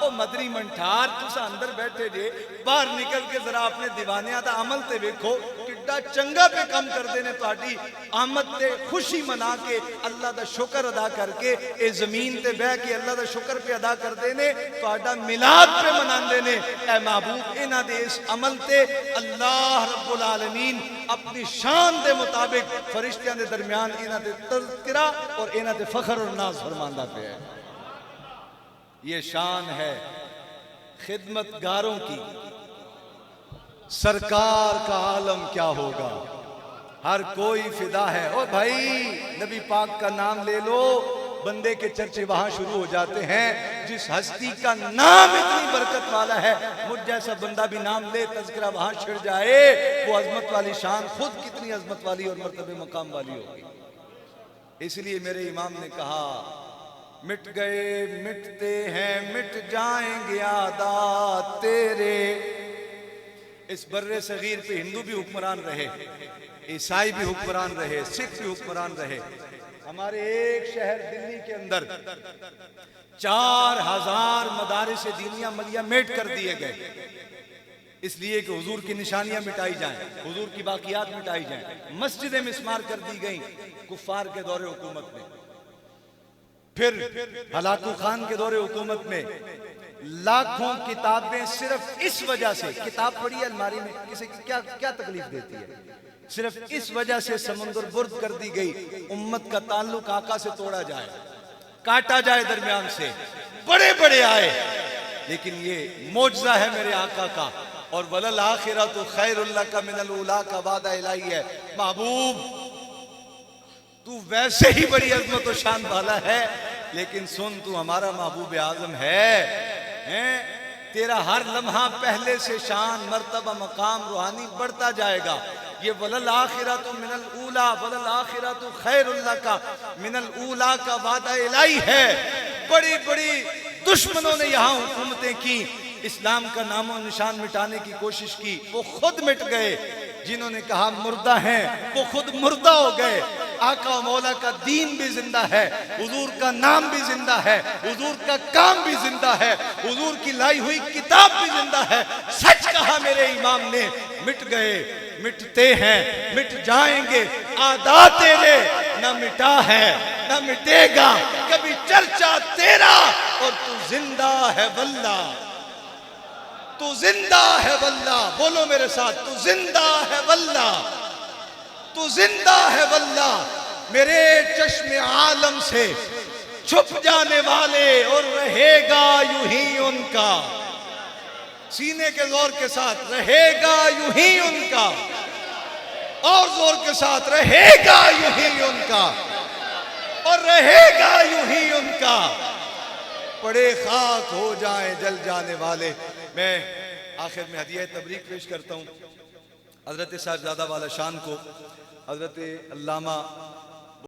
ओ मदरी मंठार, तुसा अंदर बैठे जे, बाहर निकल के जरा अपने दीवानिया दा अमल ते देखो, किड्डा चंगा पे कम कर देने, तुहाडी आमद ते खुशी मना के अल्लाह दा शुक्र अदा करके ए जमीन ते बह के अल्लाह दा शुक्र पे अदा कर देने, तुहाडा मिलाद पे मनांदे ने। ऐ महबूब, इन्हां दे इस अमल ते अल्लाह रब्बुल आलमीन अपनी शान दे मुताबिक फरिश्तियां दे दरमियान इन्हां दे तज़किरा और इन्हां दे फखर और नाज फरमांदा पे है। ये शान है खिदमतगारों की। सरकार का आलम क्या होगा, हर कोई फिदा है। ओ भाई, नबी पाक का नाम ले लो, बंदे के चर्चे वहां शुरू हो जाते हैं। जिस हस्ती का नाम इतनी बरकत वाला है, मुझ जैसा बंदा भी नाम ले, तज़किरा वहां छिड़ जाए, वो अजमत वाली शान खुद कितनी अजमत वाली और मर्तबे मकाम वाली होगी। इसलिए मेरे इमाम ने कहा, मिट गए मिटते हैं मिट जाएंगे आदात तेरे। इस बर्रे सगीर पे हिंदू भी हुक्मरान रहे, ईसाई भी हुक्मरान रहे, सिख भी हुक्मरान रहे। हमारे एक शहर दिल्ली के अंदर 4000 मदारिस दीनिया मलिया मेट कर दिए गए, इसलिए कि हुजूर की निशानियां मिटाई जाएं, हुजूर की बाकियात मिटाई जाएं। मस्जिदें मिस्मार कर दी गई कुफ्फार के दौरे हुकूमत में। फिर हलाकू खान के दौरे हुकूमत में लाखों किताबें सिर्फ इस वजह से, किताब पड़ी अलमारी में, किसी की क्या क्या तकलीफ देती है, सिर्फ इस वजह से समुंदर बुर्द कर दी गई, उम्मत का ताल्लुक आका से तोड़ा जाए, काटा जाए दरमियान से। बड़े बड़े आए, लेकिन ये मौजज़ा है मेरे आका का। और वलल आखिरतु खैरुल लका मिनल ऊला का वादा इलाही है। महबूब, तू वैसे ही बड़ी अजमत और शान वाला है, लेकिन सुन, तू हमारा महबूब आजम है। तेरा हर लम्हा पहले से शान, मर्तबा, मकाम रूहानी बढ़ता जाएगा। ये वलल आखिरतु मिनल ऊला, वलल आखिरतु खैरुल लका मिनल ऊला का वादा इलाही है। बड़ी बड़ी दुश्मनों ने यहाँ हुकूमतें की, इस्लाम का नामो निशान मिटाने की कोशिश की, वो खुद मिट गए। जिन्होंने कहा मुर्दा हैं, वो खुद मुर्दा हो गए। आका मौला का दीन भी जिंदा है, हुजूर का नाम भी जिंदा है, हुजूर का काम भी जिंदा है, हुजूर की लाई हुई किताब भी जिंदा है। सच कहा मेरे इमाम ने, मिट गए मिटते हैं मिट जाएंगे आदा तेरे, न मिटा है न मिटेगा कभी चर्चा तेरा। और तू जिंदा है वल्ला, तू जिंदा है वल्ला, बोलो मेरे साथ, तू जिंदा है वल्ला, तू जिंदा है वल्ला। मेरे चश्मे आलम से छुप जाने वाले और रहेगा यूं ही उनका, सीने के जोर के साथ रहेगा यूं ही उनका, और जोर के साथ रहेगा यूं ही उनका, और रहेगा यूं ही उनका। पड़े खाक हो जाए जल जाने वाले। मैं आखिर में हदिया तबरीक पेश करता हूँ हजरत साहिबजादा वाला शान को, हजरत अल्लामा